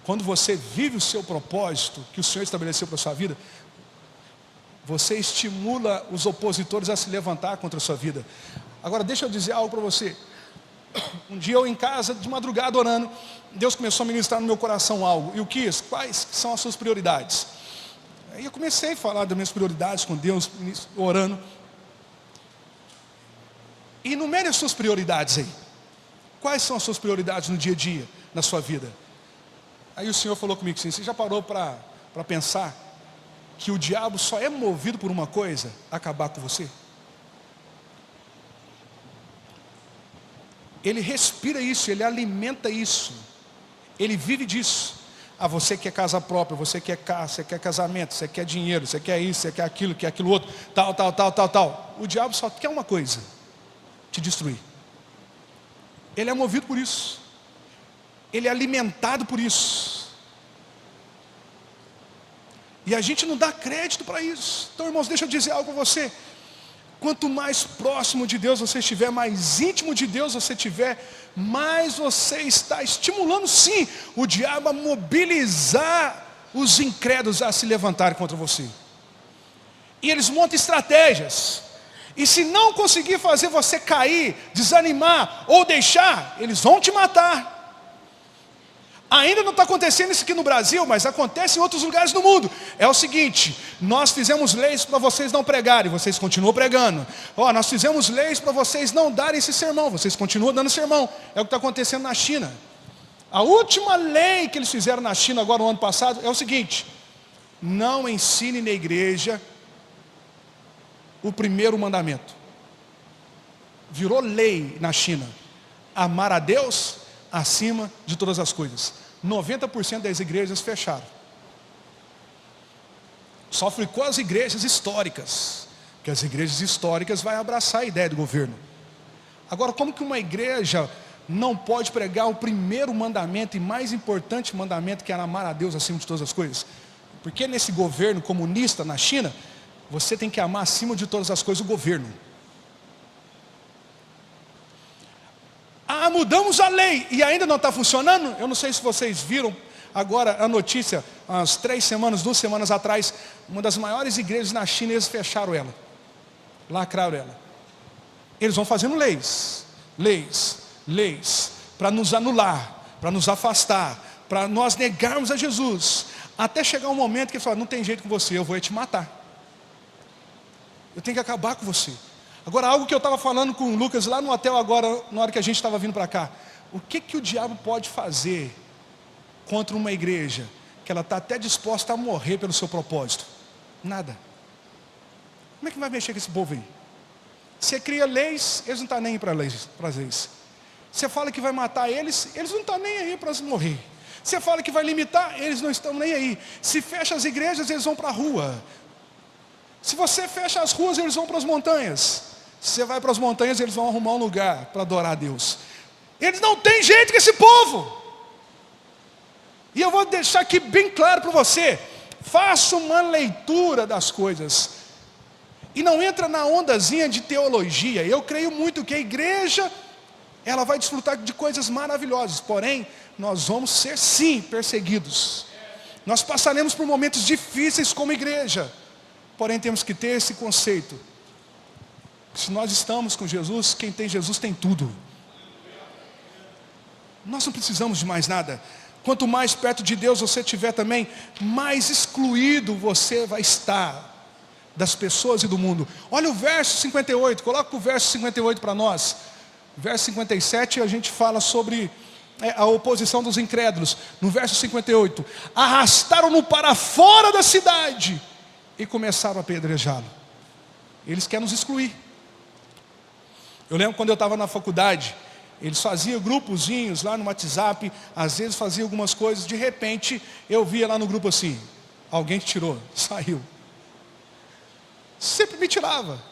Quando você vive o seu propósito, que o Senhor estabeleceu para a sua vida, você estimula os opositores a se levantar contra a sua vida. Agora deixa eu dizer algo para você. Um dia eu em casa, de madrugada orando, Deus começou a ministrar no meu coração algo. E o que? Quais são as suas prioridades? Aí eu comecei a falar das minhas prioridades com Deus, orando. E enumere as suas prioridades aí. Quais são as suas prioridades no dia a dia, na sua vida? Aí o Senhor falou comigo assim: você já parou para pensar que o diabo só é movido por uma coisa? Acabar com você? Ele respira isso, ele alimenta isso. Ele vive disso. Ah, você quer casa própria, você quer carro, você quer casamento, você quer dinheiro, você quer isso, você quer aquilo outro, tal. O diabo só quer uma coisa: te destruir. Ele é movido por isso. Ele é alimentado por isso. E a gente não dá crédito para isso. Então, irmãos, deixa eu dizer algo para você. Quanto mais próximo de Deus você estiver, mais íntimo de Deus você estiver, mais você está estimulando sim o diabo a mobilizar os incrédulos a se levantar contra você. E eles montam estratégias. E se não conseguir fazer você cair, desanimar ou deixar, eles vão te matar. Ainda não está acontecendo isso aqui no Brasil, mas acontece em outros lugares do mundo. É o seguinte: nós fizemos leis para vocês não pregarem, vocês continuam pregando. Nós fizemos leis para vocês não darem esse sermão, vocês continuam dando sermão. É o que está acontecendo na China. A última lei que eles fizeram na China agora no ano passado é o seguinte: não ensine na igreja o primeiro mandamento. Virou lei na China: amar a Deus acima de todas as coisas. 90% das igrejas fecharam. Só ficou as igrejas históricas, que as igrejas históricas vão abraçar a ideia do governo. Agora, como que uma igreja não pode pregar o primeiro mandamento e mais importante mandamento, que é amar a Deus acima de todas as coisas? Porque nesse governo comunista na China, você tem que amar acima de todas as coisas o governo. Mudamos a lei e ainda não está funcionando? Eu não sei se vocês viram agora a notícia, umas 2 semanas atrás, uma das maiores igrejas na China, eles fecharam ela, lacraram ela. Eles vão fazendo leis, para nos anular, para nos afastar, para nós negarmos a Jesus, até chegar um momento que eles falam: não tem jeito com você, eu vou te matar, eu tenho que acabar com você. Agora, algo que eu estava falando com o Lucas lá no hotel agora, na hora que a gente estava vindo para cá. O que o diabo pode fazer contra uma igreja que ela está até disposta a morrer pelo seu propósito? Nada. Como é que vai mexer com esse povo aí? Você cria leis, eles não estão nem aí para as leis. Você fala que vai matar eles não estão nem aí para morrer. Você fala que vai limitar, eles não estão nem aí. Se fecha as igrejas, eles vão para a rua. Se você fecha as ruas, eles vão para as montanhas. Se você vai para as montanhas, eles vão arrumar um lugar para adorar a Deus. Eles não têm jeito com esse povo. E eu vou deixar aqui bem claro para você: faça uma leitura das coisas. E não entra na ondazinha de teologia. Eu creio muito que a igreja, ela vai desfrutar de coisas maravilhosas. Porém, nós vamos ser sim perseguidos. Nós passaremos por momentos difíceis como igreja. Porém, temos que ter esse conceito: se nós estamos com Jesus, quem tem Jesus tem tudo. Nós não precisamos de mais nada. Quanto mais perto de Deus você estiver também, mais excluído você vai estar das pessoas e do mundo. Olha o verso 58, coloca o verso 58 para nós. Verso 57 a gente fala sobre a oposição dos incrédulos. No verso 58, arrastaram-no para fora da cidade e começaram a apedrejá-lo. Eles querem nos excluir. Eu lembro quando eu estava na faculdade, eles faziam grupozinhos lá no WhatsApp, às vezes faziam algumas coisas, de repente eu via lá no grupo assim: alguém te tirou, saiu. Sempre me tirava.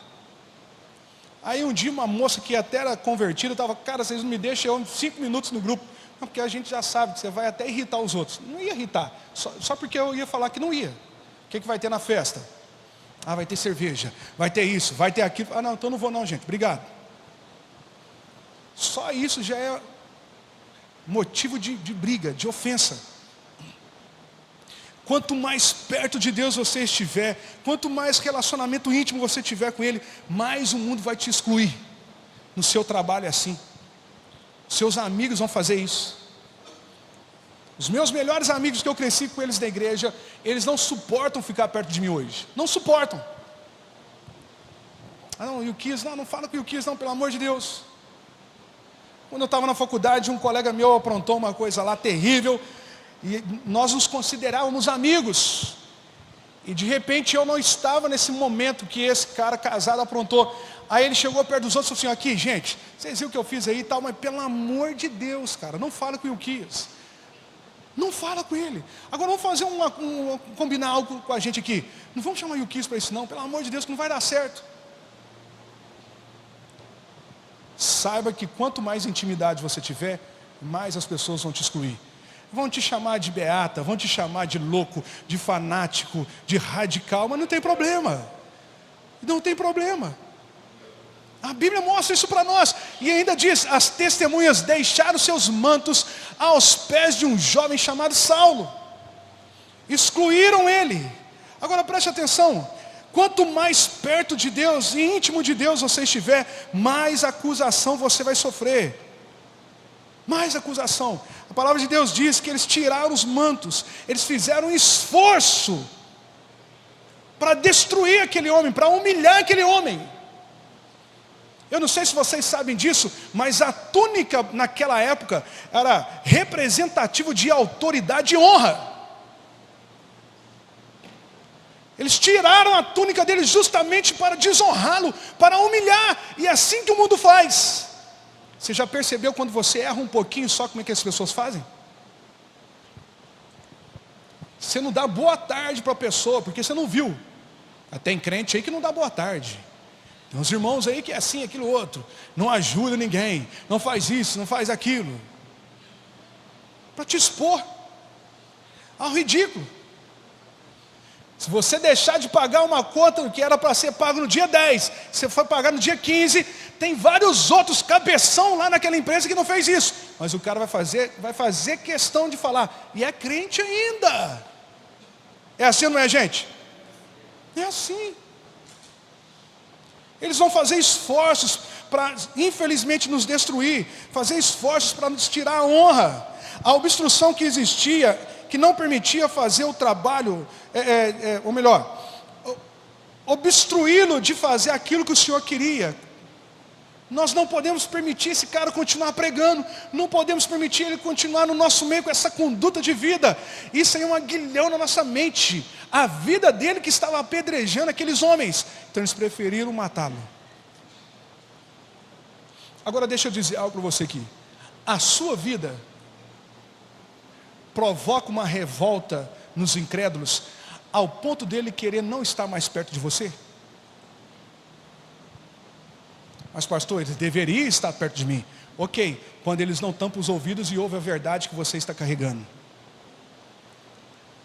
Aí um dia uma moça que até era convertida estava: cara, vocês não me deixam eu 5 minutos no grupo. Não, porque a gente já sabe que você vai até irritar os outros. Não ia irritar, só porque eu ia falar que não ia. O que vai ter na festa? Ah, vai ter cerveja, vai ter isso, vai ter aquilo. Ah, não, então não vou não, gente, obrigado. Só isso já é motivo de briga, de ofensa. Quanto mais perto de Deus você estiver, quanto mais relacionamento íntimo você tiver com Ele, mais o mundo vai te excluir. No seu trabalho é assim. Seus amigos vão fazer isso. Os meus melhores amigos que eu cresci com eles na igreja, eles não suportam ficar perto de mim hoje. Não suportam. Ah não, Yukias, não fala com o Yukias não, pelo amor de Deus. Quando eu estava na faculdade, um colega meu aprontou uma coisa lá terrível, e nós nos considerávamos amigos. E de repente eu não estava nesse momento que esse cara casado aprontou. Aí ele chegou perto dos outros e falou assim, aqui gente, vocês viram o que eu fiz aí e tal, mas pelo amor de Deus, cara, não fala com o Yukias. Não fala com ele. Agora vamos fazer combinar algo com a gente aqui. Não vamos chamar o Yukias para isso não, pelo amor de Deus, que não vai dar certo. Saiba que quanto mais intimidade você tiver, mais as pessoas vão te excluir. Vão te chamar de beata, vão te chamar de louco, de fanático, de radical, mas não tem problema. Não tem problema. A Bíblia mostra isso para nós. E ainda diz, as testemunhas deixaram seus mantos aos pés de um jovem chamado Saulo. Excluíram ele. Agora preste atenção. Quanto mais perto de Deus e íntimo de Deus você estiver, mais acusação você vai sofrer. Mais acusação. A palavra de Deus diz que eles tiraram os mantos. Eles fizeram um esforço para destruir aquele homem, para humilhar aquele homem. Eu não sei se vocês sabem disso, mas a túnica naquela época era representativa de autoridade e honra. Eles tiraram a túnica dele justamente para desonrá-lo, para humilhar. E é assim que o mundo faz. Você já percebeu quando você erra um pouquinho só como é que as pessoas fazem? Você não dá boa tarde para a pessoa, porque você não viu. Tem crente aí que não dá boa tarde. Tem uns irmãos aí que é assim, aquilo outro. Não ajuda ninguém, não faz isso, não faz aquilo. Para te expor ao ridículo. Se você deixar de pagar uma conta que era para ser pago no dia 10, você foi pagar no dia 15, tem vários outros cabeção lá naquela empresa que não fez isso. Mas o cara vai fazer questão de falar, e é crente ainda. É assim ou não é, gente? É assim. Eles vão fazer esforços para, infelizmente, nos destruir. Fazer esforços para nos tirar a honra. A obstrução que existia, que não permitia fazer o trabalho, ou melhor, obstruí-lo de fazer aquilo que o Senhor queria. Nós não podemos permitir esse cara continuar pregando, não podemos permitir ele continuar no nosso meio com essa conduta de vida. Isso aí é um aguilhão na nossa mente. A vida dele que estava apedrejando aqueles homens. Então eles preferiram matá-lo. Agora deixa eu dizer algo para você aqui. A sua vida provoca uma revolta nos incrédulos, ao ponto dele querer não estar mais perto de você? Mas pastor, ele deveria estar perto de mim. Ok, quando eles não tampam os ouvidos e ouvem a verdade que você está carregando.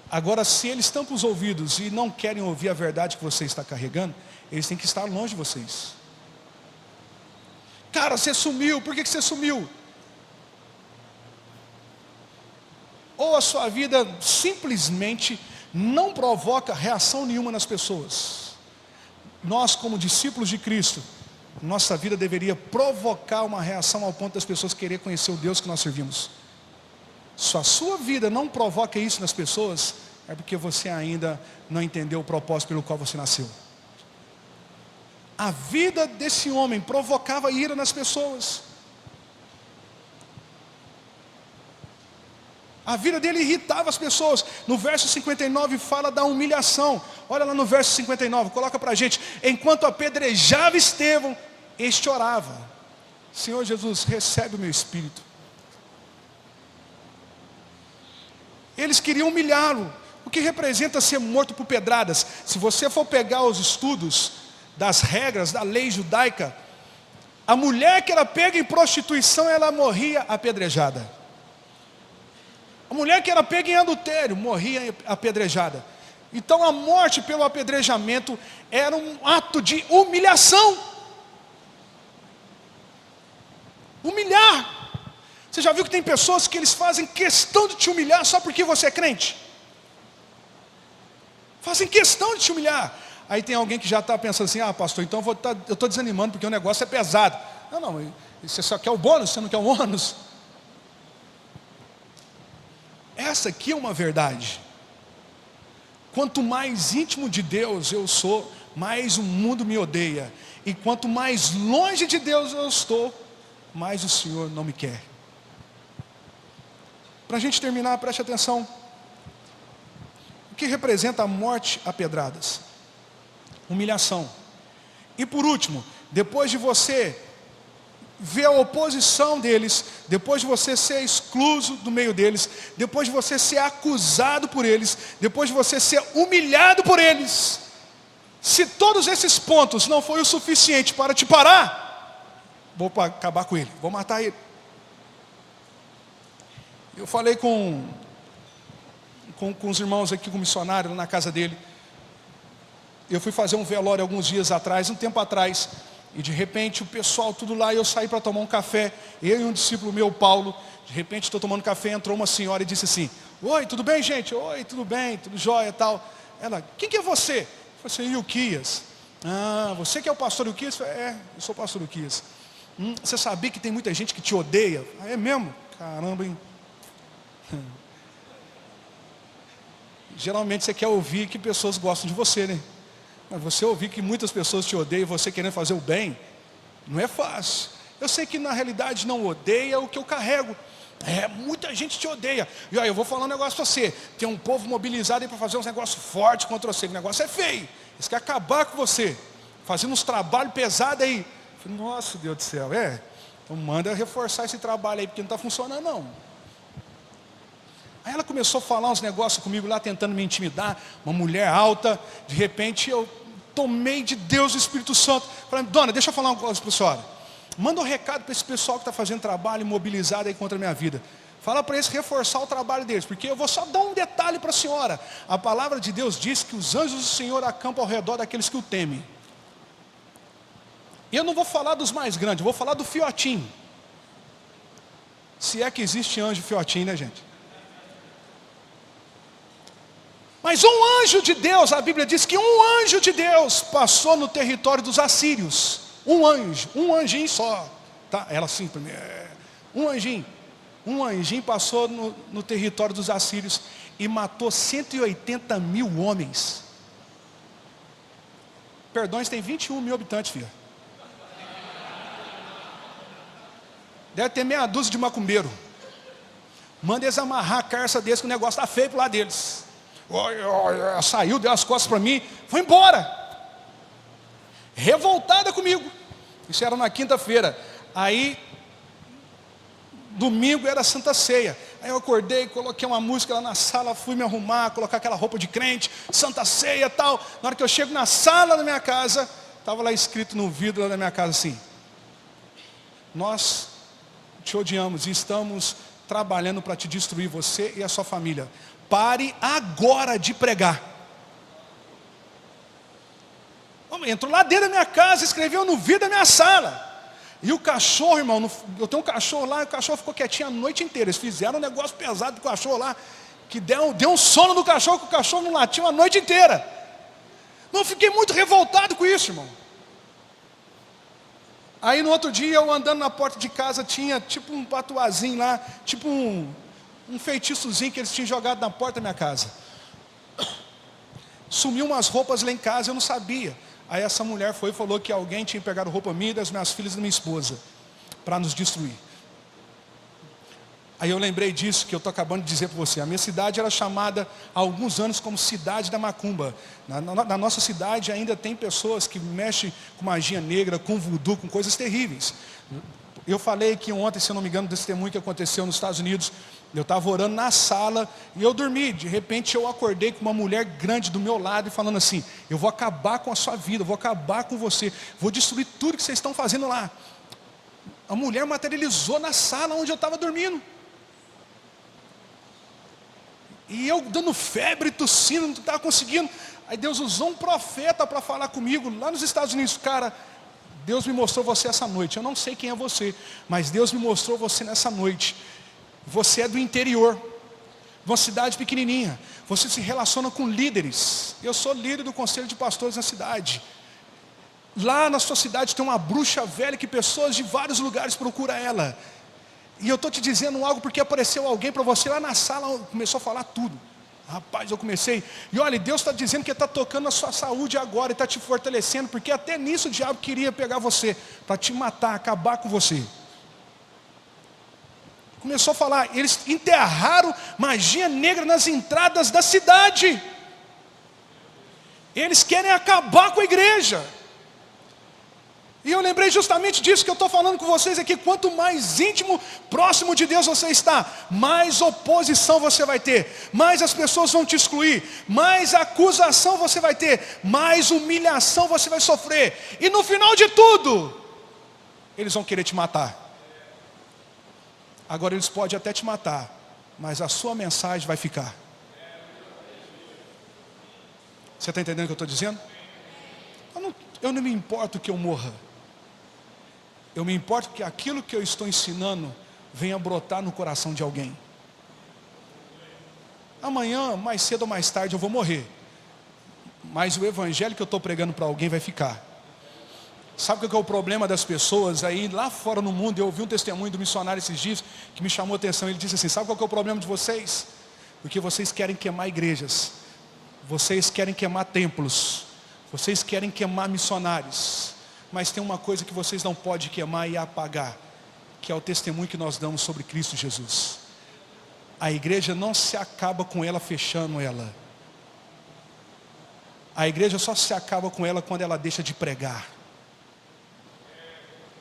Agora, se eles tampam os ouvidos e não querem ouvir a verdade que você está carregando, eles têm que estar longe de vocês. Cara, você sumiu, por que você sumiu? Ou a sua vida simplesmente não provoca reação nenhuma nas pessoas. Nós, como discípulos de Cristo, nossa vida deveria provocar uma reação ao ponto das pessoas querer conhecer o Deus que nós servimos. Se a sua vida não provoca isso nas pessoas, é porque você ainda não entendeu o propósito pelo qual você nasceu. A vida desse homem provocava ira nas pessoas. A vida dele irritava as pessoas. No verso 59 fala da humilhação. Olha lá no verso 59, coloca para a gente. Enquanto apedrejava Estevão, este orava: Senhor Jesus, recebe o meu espírito. Eles queriam humilhá-lo. O que representa ser morto por pedradas? Se você for pegar os estudos das regras da lei judaica, a mulher que era pega em prostituição, ela morria apedrejada. A mulher que era pega em adultério, morria apedrejada. Então a morte pelo apedrejamento era um ato de humilhação. Humilhar. Você já viu que tem pessoas que eles fazem questão de te humilhar só porque você é crente? Fazem questão de te humilhar. Aí tem alguém que já está pensando assim, pastor, então eu estou desanimando porque o negócio é pesado. Não, você só quer o bônus, você não quer o ônus. Essa aqui é uma verdade. Quanto mais íntimo de Deus eu sou, mais o mundo me odeia. E quanto mais longe de Deus eu estou, mais o Senhor não me quer. Para a gente terminar, preste atenção. O que representa a morte a pedradas? Humilhação. E por último, depois de você ver a oposição deles, depois de você ser excluso do meio deles, depois de você ser acusado por eles, depois de você ser humilhado por eles, se todos esses pontos não foi o suficiente para te parar, vou acabar com ele, vou matar ele. Eu falei com os irmãos aqui, com o missionário, na casa dele. Eu fui fazer um velório alguns dias atrás, um tempo atrás, e de repente o pessoal tudo lá, e eu saí para tomar um café, eu e um discípulo meu, Paulo, de repente estou tomando café, entrou uma senhora e disse assim, oi, tudo bem, gente? Oi, tudo bem, tudo jóia e tal. Ela, quem que é você? Eu falei assim, Ilquias. Você que é o pastor Ilquias? Eu falei, eu sou o pastor Ilquias. Você sabia que tem muita gente que te odeia? É mesmo? Caramba, hein? Geralmente você quer ouvir que pessoas gostam de você, né? Mas você ouvir que muitas pessoas te odeiam, você querendo fazer o bem, não é fácil. Eu sei que na realidade não odeia o que eu carrego. Muita gente te odeia. E olha, eu vou falar um negócio para você. Tem um povo mobilizado aí para fazer uns negócios fortes contra você. O negócio é feio. Eles querem acabar com você. Fazendo uns trabalhos pesados aí. Eu falei, nossa, Deus do céu. Então manda reforçar esse trabalho aí, porque não está funcionando não. Aí ela começou a falar uns negócios comigo lá, tentando me intimidar. Uma mulher alta. De repente eu tomei de Deus o Espírito Santo. Falei, dona, deixa eu falar uma coisa para a senhora. Manda um recado para esse pessoal que está fazendo trabalho mobilizado aí contra a minha vida. Fala para eles reforçar o trabalho deles. Porque eu vou só dar um detalhe para a senhora. A palavra de Deus diz que os anjos do Senhor acampam ao redor daqueles que o temem. E eu não vou falar dos mais grandes, eu vou falar do fiotinho. Se é que existe anjo fiotinho, né, gente? Mas um anjo de Deus, a Bíblia diz que um anjo de Deus passou no território dos assírios. Um anjinho só. Tá? Ela assim, um anjinho passou no território dos assírios e matou 180 mil homens. Perdões tem 21 mil habitantes, filha. Deve ter meia dúzia de macumbeiro. Manda eles amarrar a carça deles, que o negócio está feio pro lado deles. Saiu, deu as costas para mim, foi embora. Revoltada comigo. Isso era na quinta-feira. Aí, domingo era Santa Ceia. Aí eu acordei, coloquei uma música lá na sala, fui me arrumar, colocar aquela roupa de crente, Santa Ceia e tal. Na hora que eu chego na sala da minha casa, estava lá escrito no vidro lá da minha casa assim: nós te odiamos e estamos trabalhando para te destruir, você e a sua família. Pare agora de pregar. Entrou lá dentro da minha casa, escreveu no vidro da minha sala. E o cachorro, irmão, eu tenho um cachorro lá, e o cachorro ficou quietinho a noite inteira. Eles fizeram um negócio pesado com o cachorro lá, que deu um sono no cachorro, que o cachorro não latiu a noite inteira. Não, fiquei muito revoltado com isso, irmão. Aí no outro dia, eu andando na porta de casa, tinha tipo um patuazinho lá, tipo um feitiçozinho que eles tinham jogado na porta da minha casa. Sumiu umas roupas lá em casa, eu não sabia. Aí essa mulher foi e falou que alguém tinha pegado roupa minha, das minhas filhas e da minha esposa, para nos destruir. Aí eu lembrei disso que eu estou acabando de dizer para você. A minha cidade era chamada há alguns anos como Cidade da Macumba. Na nossa cidade ainda tem pessoas que mexem com magia negra, com voodoo, com coisas terríveis. Eu falei aqui ontem, se eu não me engano, desse testemunho que aconteceu nos Estados Unidos. Eu estava orando na sala e eu dormi. De repente eu acordei com uma mulher grande do meu lado e falando assim: eu vou acabar com a sua vida, eu vou acabar com você, vou destruir tudo que vocês estão fazendo lá. A mulher materializou na sala onde eu estava dormindo. E eu dando febre, tossindo, não estava conseguindo. Aí Deus usou um profeta para falar comigo lá nos Estados Unidos. Cara, Deus me mostrou você essa noite. Eu não sei quem é você, mas Deus me mostrou você nessa noite. Você é do interior, de uma cidade pequenininha. Você se relaciona com líderes. Eu sou líder do conselho de pastores na cidade. Lá na sua cidade tem uma bruxa velha que pessoas de vários lugares procuram ela. E eu estou te dizendo algo porque apareceu alguém para você lá na sala, começou a falar tudo. Rapaz, eu comecei. E olha, Deus está dizendo que está tocando na sua saúde agora e está te fortalecendo, porque até nisso o diabo queria pegar você, para te matar, acabar com você. Começou a falar, eles enterraram magia negra nas entradas da cidade. Eles querem acabar com a igreja. E eu lembrei justamente disso que eu estou falando com vocês aqui. Quanto mais íntimo, próximo de Deus você está, mais oposição você vai ter, mais as pessoas vão te excluir, mais acusação você vai ter, mais humilhação você vai sofrer. E no final de tudo, eles vão querer te matar. Agora eles podem até te matar, mas a sua mensagem vai ficar. Você está entendendo o que eu estou dizendo? Eu não me importo que eu morra. Eu me importo que aquilo que eu estou ensinando venha brotar no coração de alguém. Amanhã, mais cedo ou mais tarde, eu vou morrer. Mas o evangelho que eu estou pregando para alguém vai ficar. Sabe o que é o problema das pessoas aí lá fora no mundo? Eu ouvi um testemunho do missionário esses dias que me chamou a atenção. Ele disse assim, sabe qual que é o problema de vocês? Porque vocês querem queimar igrejas. Vocês querem queimar templos. Vocês querem queimar missionários. Mas tem uma coisa que vocês não podem queimar e apagar, que é o testemunho que nós damos sobre Cristo Jesus. A igreja não se acaba com ela fechando ela. A igreja só se acaba com ela quando ela deixa de pregar.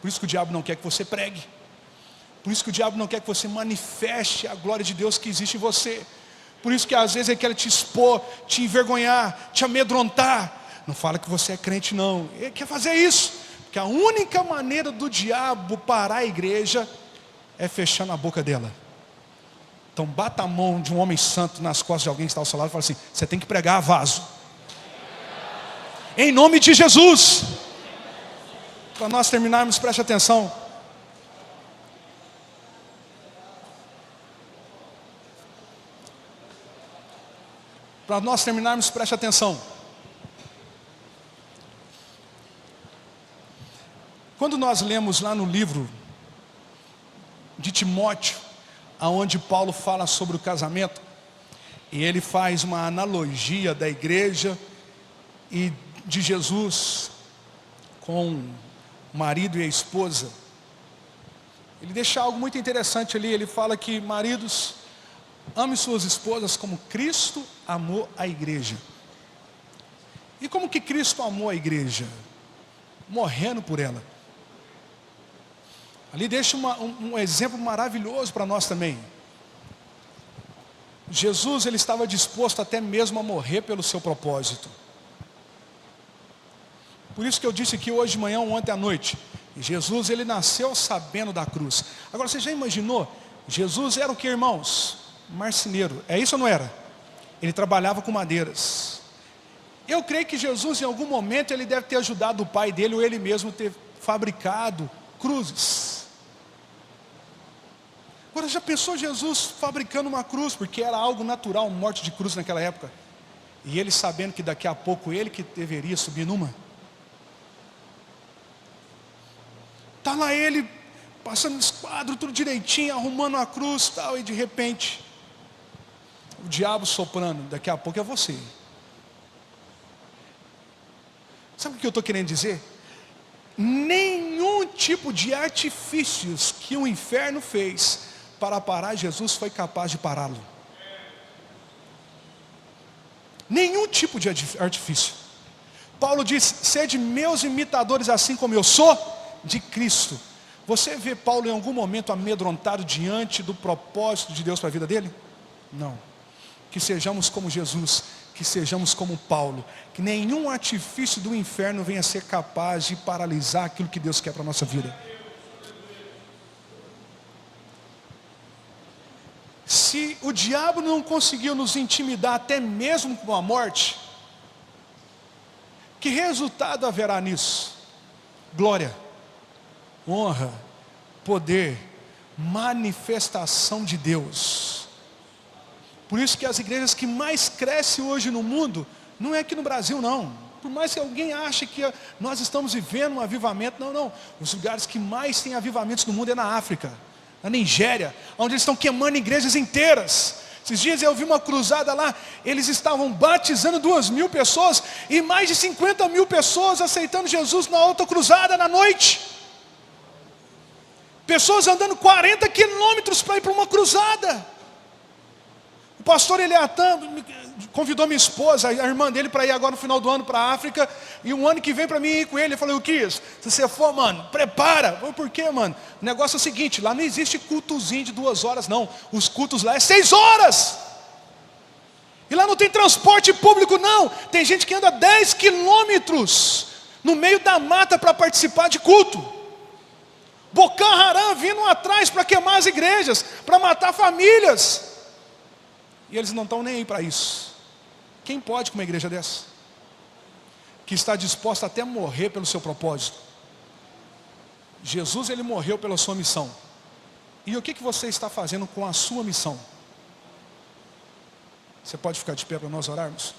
Por isso que o diabo não quer que você pregue. Por isso que o diabo não quer que você manifeste a glória de Deus que existe em você. Por isso que às vezes ele quer te expor, te envergonhar, te amedrontar. Não fala que você é crente não. Ele quer fazer isso. Porque a única maneira do diabo parar a igreja é fechando a boca dela. Então bata a mão de um homem santo nas costas de alguém que está ao seu lado e fala assim, você tem que pregar, vaso. Em nome de Jesus. Para nós terminarmos, preste atenção. Para nós terminarmos, preste atenção. Quando nós lemos lá no livro de Timóteo, aonde Paulo fala sobre o casamento, e ele faz uma analogia da igreja e de Jesus com o marido e a esposa, ele deixa algo muito interessante ali. Ele fala que maridos, amem suas esposas como Cristo amou a igreja. E como que Cristo amou a igreja? Morrendo por ela. Ali deixa um exemplo maravilhoso para nós também. Jesus, ele estava disposto até mesmo a morrer pelo seu propósito. Por isso que eu disse aqui hoje de manhã ou ontem à noite, Jesus, ele nasceu sabendo da cruz. Agora, você já imaginou? Jesus era o que, irmãos? Marceneiro. É isso ou não era? Ele trabalhava com madeiras. Eu creio que Jesus, em algum momento, ele deve ter ajudado o pai dele ou ele mesmo ter fabricado cruzes. Agora, já pensou Jesus fabricando uma cruz? Porque era algo natural, morte de cruz naquela época. E ele sabendo que daqui a pouco ele que deveria subir numa. Está lá ele, passando no esquadro, tudo direitinho, arrumando a cruz tal, e de repente, o diabo soprando, daqui a pouco é você. Sabe o que eu estou querendo dizer? Nenhum tipo de artifícios que o inferno fez para parar Jesus foi capaz de pará-lo. Nenhum tipo de artifício. Paulo diz, sede meus imitadores assim como eu sou de Cristo. Você vê Paulo em algum momento amedrontado diante do propósito de Deus para a vida dele? Não. Que sejamos como Jesus, que sejamos como Paulo, que nenhum artifício do inferno venha ser capaz de paralisar aquilo que Deus quer para a nossa vida. Se o diabo não conseguiu nos intimidar até mesmo com a morte, que resultado haverá nisso? Glória, honra, poder, manifestação de Deus. Por isso que as igrejas que mais crescem hoje no mundo, não é aqui no Brasil não. Por mais que alguém ache que nós estamos vivendo um avivamento, não. Os lugares que mais tem avivamentos no mundo é na África, na Nigéria, onde eles estão queimando igrejas inteiras. Esses dias eu vi uma cruzada lá, eles estavam batizando 2.000 pessoas e mais de 50.000 pessoas aceitando Jesus na outra cruzada na noite. Pessoas andando 40 quilômetros para ir para uma cruzada. O pastor Eliatan convidou minha esposa, a irmã dele, para ir agora no final do ano para a África. E um ano que vem para mim ir com ele. Eu falei, o Cris, se você for, mano, prepara. Eu falei, por quê, mano? O negócio é o seguinte, lá não existe cultozinho de 2 horas, não. Os cultos lá é 6 horas. E lá não tem transporte público, não. Tem gente que anda 10 quilômetros no meio da mata para participar de culto. Boko Haram vindo atrás para queimar as igrejas, para matar famílias. E eles não estão nem aí para isso. Quem pode com uma igreja dessa? Que está disposta até a morrer pelo seu propósito. Jesus, ele morreu pela sua missão. E o que você está fazendo com a sua missão? Você pode ficar de pé para nós orarmos?